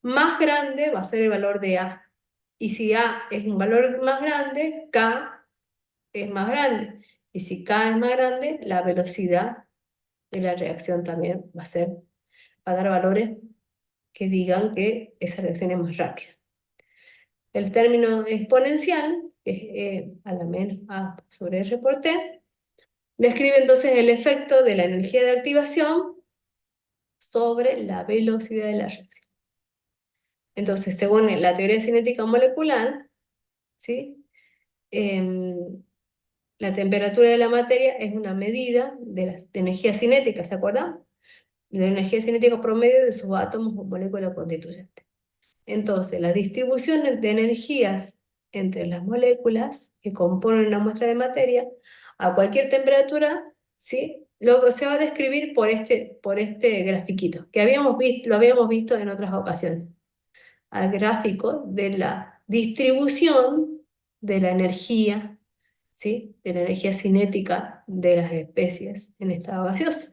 más grande va a ser el valor de A. Y si A es un valor más grande, K es más grande. Y si K es más grande, la velocidad de la reacción también va a dar valores que digan que esa reacción es más rápida. El término exponencial, que es a la menos A sobre R por T, describe entonces el efecto de la energía de activación sobre la velocidad de la reacción. Entonces, según la teoría cinética molecular, ¿sí? la temperatura de la materia es una medida de energía cinética, ¿se acuerdan? De la energía cinética promedio de sus átomos o moléculas constituyentes. Entonces, la distribución de energías entre las moléculas que componen una muestra de materia a cualquier temperatura, ¿sí? Se va a describir por este grafiquito, que lo habíamos visto en otras ocasiones. Al gráfico de la distribución de la energía, ¿sí? De la energía cinética de las especies en estado gaseoso.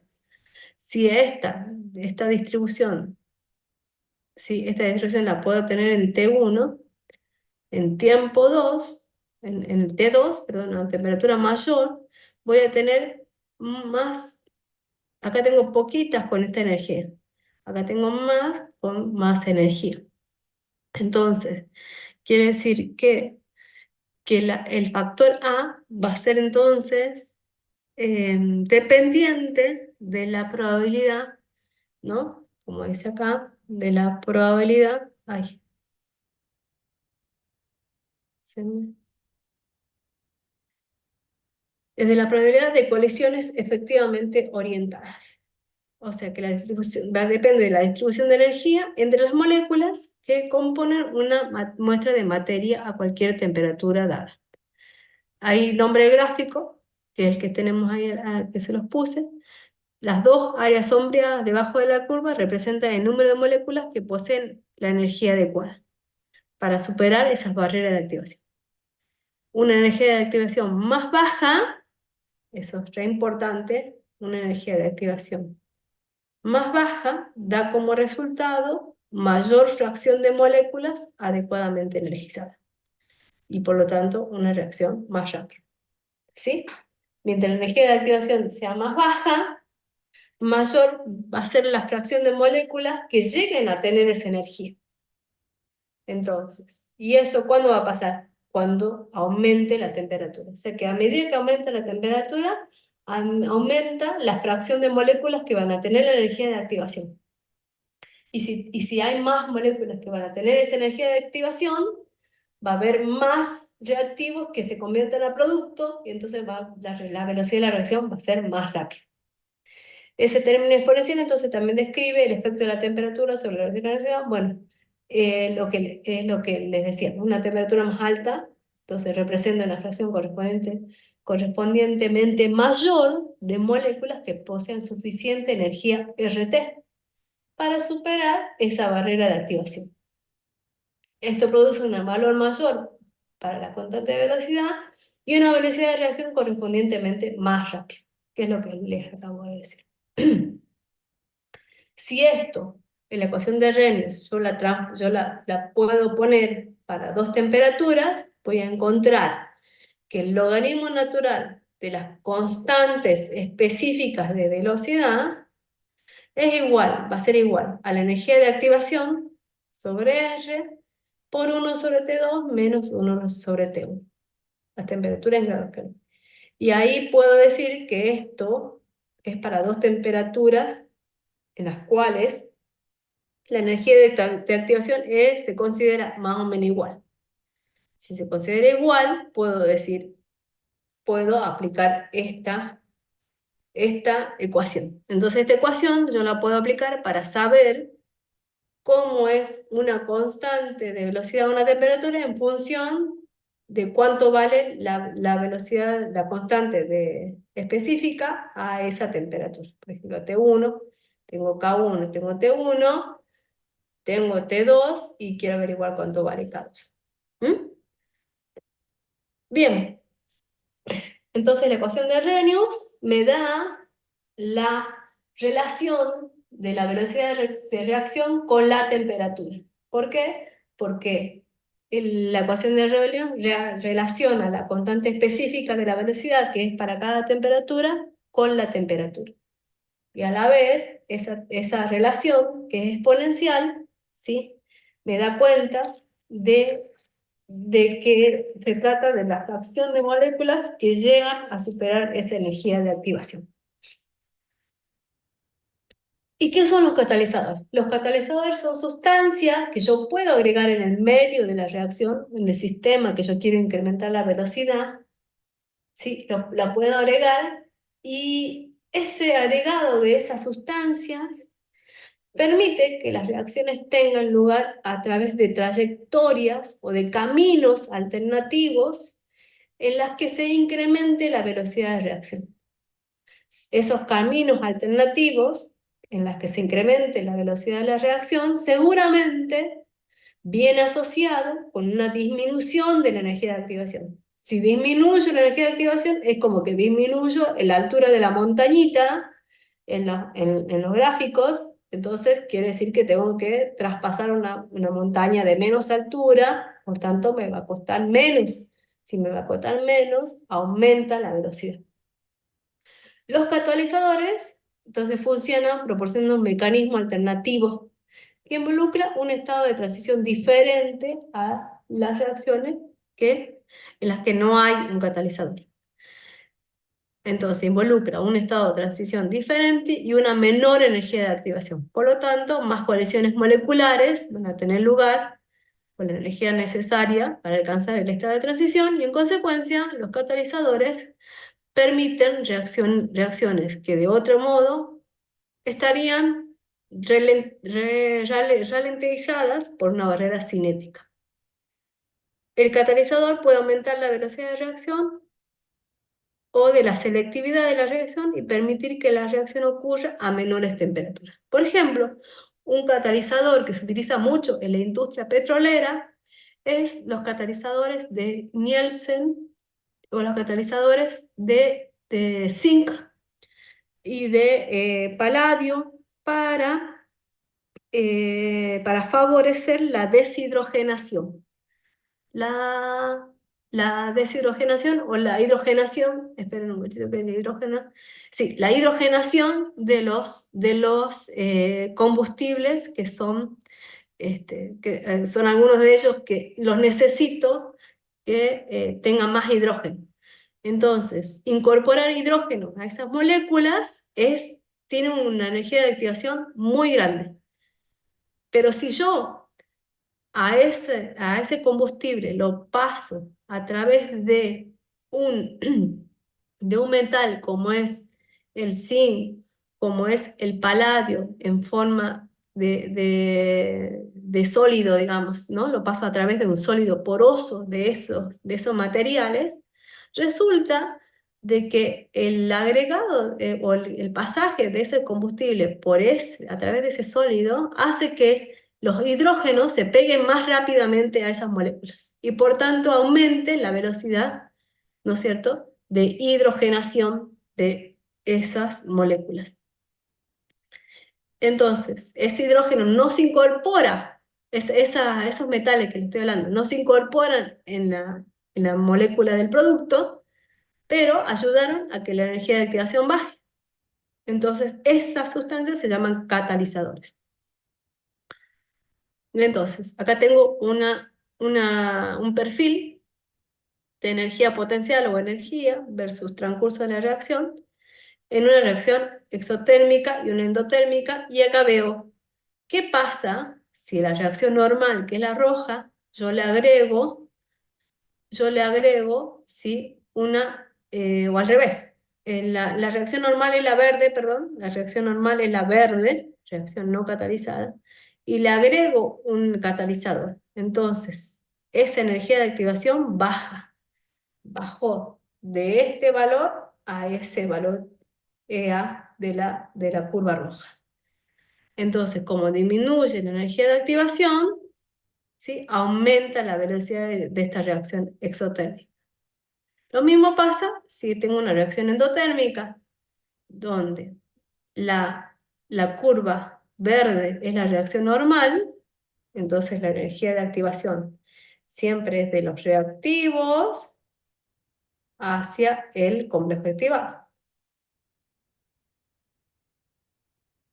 Si esta distribución, ¿sí? Esta distribución la puedo obtener en T1, en tiempo 2, en T2, perdón, a temperatura mayor, voy a tener más, acá tengo poquitas con esta energía, acá tengo más con más energía. Entonces, quiere decir que el factor A va a ser entonces dependiente de la probabilidad, ¿no? Como dice acá, de la probabilidad, ay, es de la probabilidad de colisiones efectivamente orientadas. O sea que la distribución depende de la distribución de energía entre las moléculas que componen una muestra de materia a cualquier temperatura dada. Hay nombre gráfico, que es el que tenemos ahí, que se los puse. Las dos áreas sombreadas debajo de la curva representan el número de moléculas que poseen la energía adecuada para superar esas barreras de activación. Una energía de activación más baja, eso es re importante, una energía de activación más baja da como resultado mayor fracción de moléculas adecuadamente energizadas y por lo tanto una reacción más rápida. ¿Sí? Mientras la energía de activación sea más baja, mayor va a ser la fracción de moléculas que lleguen a tener esa energía. Entonces, ¿y eso cuándo va a pasar? Cuando aumente la temperatura. O sea que a medida que aumenta la temperatura, aumenta la fracción de moléculas que van a tener la energía de activación. Y si hay más moléculas que van a tener esa energía de activación, va a haber más reactivos que se convierten a producto y entonces la velocidad de la reacción va a ser más rápida. Ese término exponencial entonces también describe el efecto de la temperatura sobre la velocidad de la reacción. Bueno, es lo que les decía, una temperatura más alta, entonces representa una fracción correspondientemente mayor de moléculas que poseen suficiente energía RT para superar esa barrera de activación. Esto produce un valor mayor para la constante de velocidad y una velocidad de reacción correspondientemente más rápida, que es lo que les acabo de decir. Si esto, en la ecuación de Reynolds, yo la puedo poner para dos temperaturas, voy a encontrar que el logaritmo natural de las constantes específicas de velocidad va a ser igual a la energía de activación sobre R por 1 sobre T2 menos 1 sobre T1. La temperatura en grados Kelvin. Y ahí puedo decir que esto es para dos temperaturas en las cuales la energía de activación se considera más o menos igual. Si se considera igual, puedo aplicar esta ecuación. Entonces esta ecuación yo la puedo aplicar para saber cómo es una constante de velocidad de una temperatura en función de cuánto vale la velocidad, la constante específica a esa temperatura. Por ejemplo, T1, tengo K1, tengo T1, tengo T2 y quiero averiguar cuánto vale K2. Bien, entonces la ecuación de Arrhenius me da la relación de la velocidad de reacción con la temperatura. ¿Por qué? Porque la ecuación de Arrhenius relaciona la constante específica de la velocidad, que es para cada temperatura, con la temperatura. Y a la vez, esa relación, que es exponencial, ¿sí? Me da cuenta de que se trata de la fracción de moléculas que llegan a superar esa energía de activación. ¿Y qué son los catalizadores? Los catalizadores son sustancias que yo puedo agregar en el medio de la reacción, en el sistema que yo quiero incrementar la velocidad, ¿sí? La puedo agregar y ese agregado de esas sustancias permite que las reacciones tengan lugar a través de trayectorias o de caminos alternativos en las que se incremente la velocidad de reacción. Esos caminos alternativos en las que se incremente la velocidad de la reacción seguramente viene asociado con una disminución de la energía de activación. Si disminuyo la energía de activación, es como que disminuyo la altura de la montañita en los gráficos, entonces quiere decir que tengo que traspasar una montaña de menos altura, por tanto me va a costar menos. Si me va a costar menos, aumenta la velocidad. Los catalizadores, entonces, funcionan proporcionando un mecanismo alternativo que involucra un estado de transición diferente a las reacciones en las que no hay un catalizador. Entonces, involucra un estado de transición diferente y una menor energía de activación. Por lo tanto, más coaliciones moleculares van a tener lugar con la energía necesaria para alcanzar el estado de transición y, en consecuencia, los catalizadores permiten reacciones que de otro modo estarían ralentizadas por una barrera cinética. El catalizador puede aumentar la velocidad de reacción o de la selectividad de la reacción y permitir que la reacción ocurra a menores temperaturas. Por ejemplo, un catalizador que se utiliza mucho en la industria petrolera es los catalizadores de Nielsen o los catalizadores de zinc y de paladio para favorecer la deshidrogenación. La deshidrogenación o la hidrogenación, esperen un momentito que el hidrógeno, sí, la hidrogenación de los combustibles que son algunos de ellos que los necesito que tengan más hidrógeno. Entonces, incorporar hidrógeno a esas moléculas tiene una energía de activación muy grande. Pero si yo a ese combustible lo paso a través un, de un metal como es el zinc, como es el paladio en forma de sólido, digamos, ¿no? Lo paso a través de un sólido poroso de esos materiales, resulta de que el agregado o el pasaje de ese combustible a través de ese sólido hace que los hidrógenos se peguen más rápidamente a esas moléculas y por tanto aumente la velocidad, ¿no es cierto?, de hidrogenación de esas moléculas. Entonces, ese hidrógeno no se incorpora, esos metales que le estoy hablando, no se incorporan en la molécula del producto, pero ayudaron a que la energía de activación baje. Entonces, esas sustancias se llaman catalizadores. Entonces, acá tengo un perfil de energía potencial o energía versus transcurso de la reacción, en una reacción exotérmica y una endotérmica, y acá veo qué pasa si la reacción normal, que es la roja, yo le agrego, ¿sí?, o al revés. La reacción normal es la verde, perdón, la reacción normal es la verde, reacción no catalizada, y le agrego un catalizador. Entonces, esa energía de activación bajó de este valor a ese valor EA de la curva roja. Entonces, como disminuye la energía de activación, ¿sí?, aumenta la velocidad de esta reacción exotérmica. Lo mismo pasa si tengo una reacción endotérmica, donde la curva verde es la reacción normal, entonces la energía de activación siempre es de los reactivos hacia el complejo activado,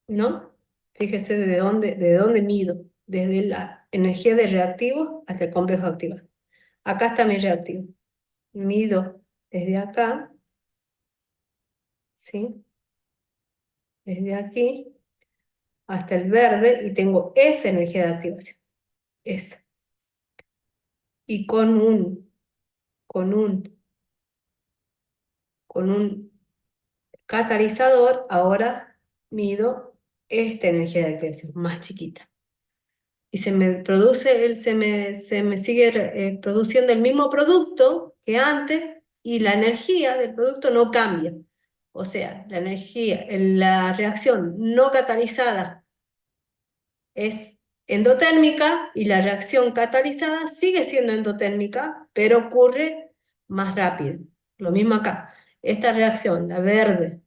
¿no? Fíjese de dónde mido, desde la energía de reactivo hasta el complejo activado. Acá está mi reactivo. Mido desde acá, ¿sí?, desde aquí, hasta el verde y tengo esa energía de activación. Esa. Y con un, con un catalizador, ahora mido esta energía de activación más chiquita. Y se me produce, se me sigue produciendo el mismo producto que antes y la energía del producto no cambia. O sea, la energía, la reacción no catalizada es endotérmica y la reacción catalizada sigue siendo endotérmica, pero ocurre más rápido. Lo mismo acá. Esta reacción, la verde,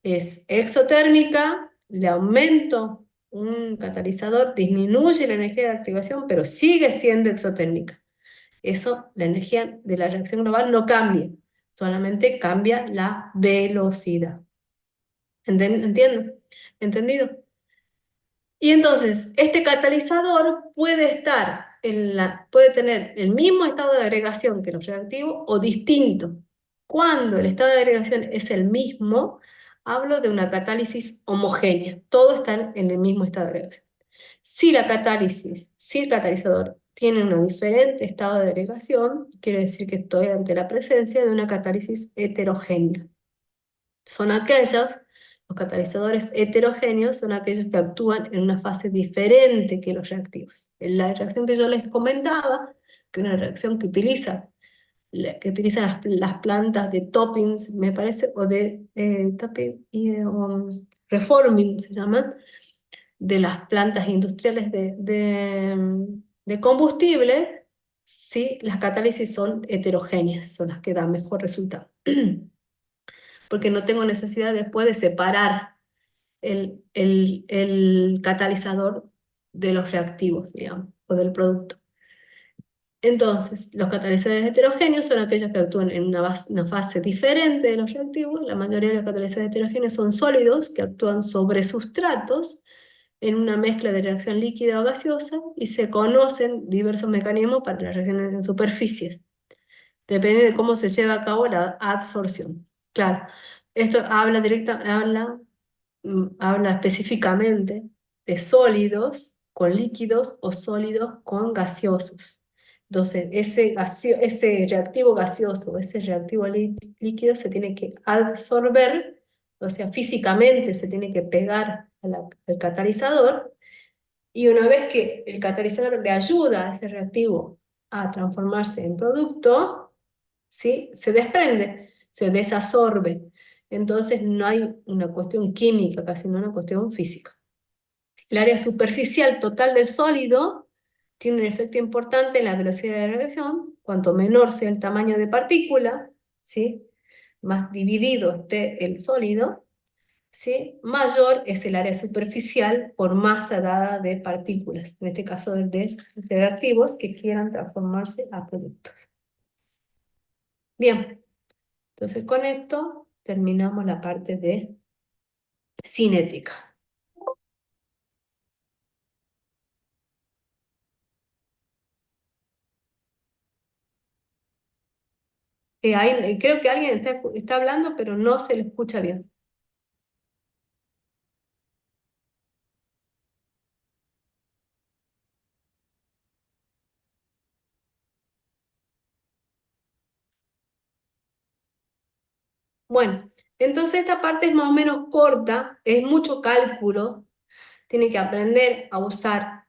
es exotérmica, le aumento un catalizador, disminuye la energía de activación, pero sigue siendo exotérmica. Eso, la energía de la reacción global no cambia, solamente cambia la velocidad. ¿Entiendo? ¿Entendido? Y entonces, este catalizador puede estar puede tener el mismo estado de agregación que los reactivos o distinto. Cuando el estado de agregación es el mismo, hablo de una catálisis homogénea. Todos están en el mismo estado de agregación. Si el catalizador tiene un diferente estado de agregación, quiere decir que estoy ante la presencia de una catálisis heterogénea. Son aquellos, los catalizadores heterogéneos son aquellos que actúan en una fase diferente que los reactivos. En la reacción que yo les comentaba, que es una reacción que utiliza las plantas de toppings, me parece, o de topping y de reforming se llaman, de las plantas industriales de combustible, sí, las catálisis son heterogéneas, son las que dan mejor resultado. Porque no tengo necesidad después de separar el catalizador de los reactivos, digamos, o del producto. Entonces, los catalizadores heterogéneos son aquellos que actúan en una fase diferente de los reactivos. La mayoría de los catalizadores heterogéneos son sólidos que actúan sobre sustratos en una mezcla de reacción líquida o gaseosa y se conocen diversos mecanismos para las reacciones en superficies. Depende de cómo se lleva a cabo la adsorción. Claro, esto habla específicamente de sólidos con líquidos o sólidos con gaseosos. Entonces, ese reactivo gaseoso, ese reactivo líquido se tiene que absorber, o sea, físicamente se tiene que pegar al catalizador, y una vez que el catalizador le ayuda a ese reactivo a transformarse en producto, ¿sí? Se desprende, se desasorbe. Entonces no hay una cuestión química, casi no una cuestión física. El área superficial total del sólido tiene un efecto importante en la velocidad de reacción. Cuanto menor sea el tamaño de partícula, ¿sí? Más dividido esté el sólido, ¿sí? Mayor es el área superficial por masa dada de partículas, en este caso de reactivos que quieran transformarse a productos. Bien, entonces con esto terminamos la parte de cinética. Creo que alguien está hablando, pero no se le escucha bien. Bueno, entonces esta parte es más o menos corta, es mucho cálculo, tiene que aprender a usar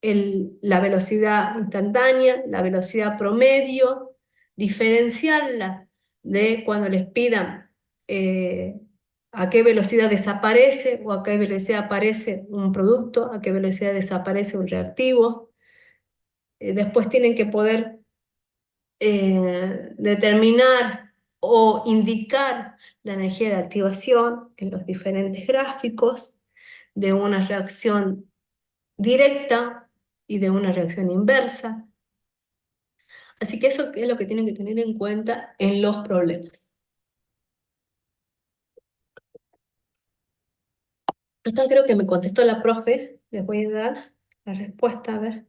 la velocidad instantánea, la velocidad promedio, diferenciarla de cuando les pidan a qué velocidad desaparece o a qué velocidad aparece un producto, a qué velocidad desaparece un reactivo. Después tienen que poder determinar o indicar la energía de activación en los diferentes gráficos de una reacción directa y de una reacción inversa. Así que eso es lo que tienen que tener en cuenta en los problemas. Acá creo que me contestó la profe, les voy a dar la respuesta, a ver.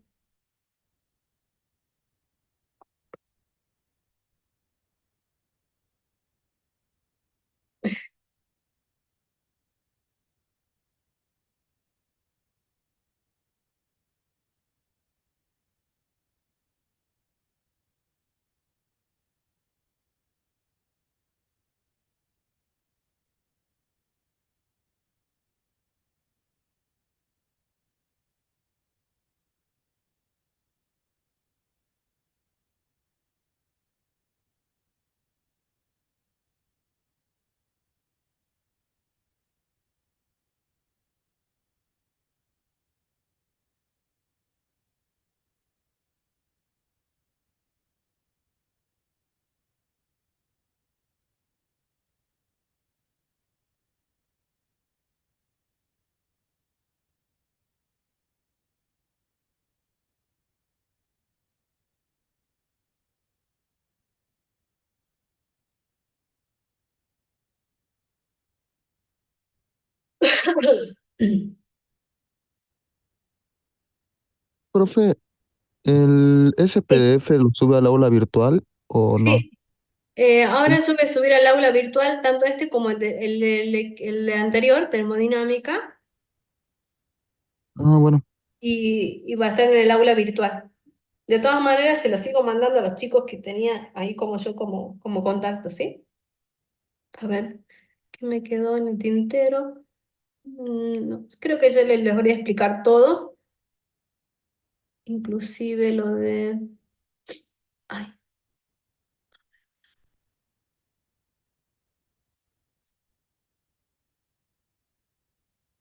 Profe, ¿ese PDF lo sube al aula virtual o no? Sí, ahora yo voy a subir al aula virtual tanto este como el de anterior, termodinámica, Ah, bueno, y va a estar en el aula virtual. De todas maneras, se lo sigo mandando a los chicos que tenía ahí como yo como contacto, ¿sí? A ver, ¿qué me quedó en el tintero? No, creo que ya les voy a explicar todo, inclusive lo de... Ay,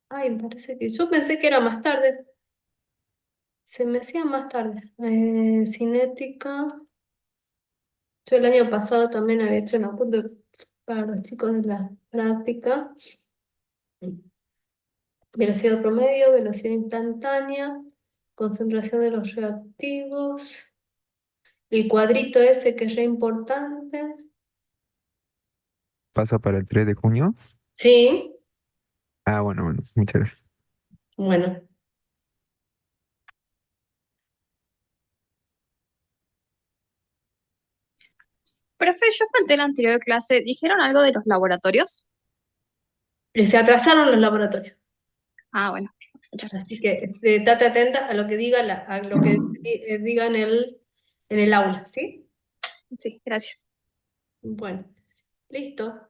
ay, me parece que yo pensé que era más tarde, se me hacía más tarde. Cinética, yo el año pasado también había hecho un apunte para los chicos de la práctica. Velocidad promedio, velocidad instantánea, concentración de los reactivos, el cuadrito ese que es re importante. ¿Pasa para el 3 de junio? Sí, Ah, bueno, bueno, muchas gracias. bueno. Profe, yo falté en la anterior clase. ¿Dijeron algo de los laboratorios? Se atrasaron los laboratorios, Ah, bueno, muchas así gracias. que estate atenta a lo que diga a lo que diga en el aula, ¿sí? Sí, gracias. Bueno, listo.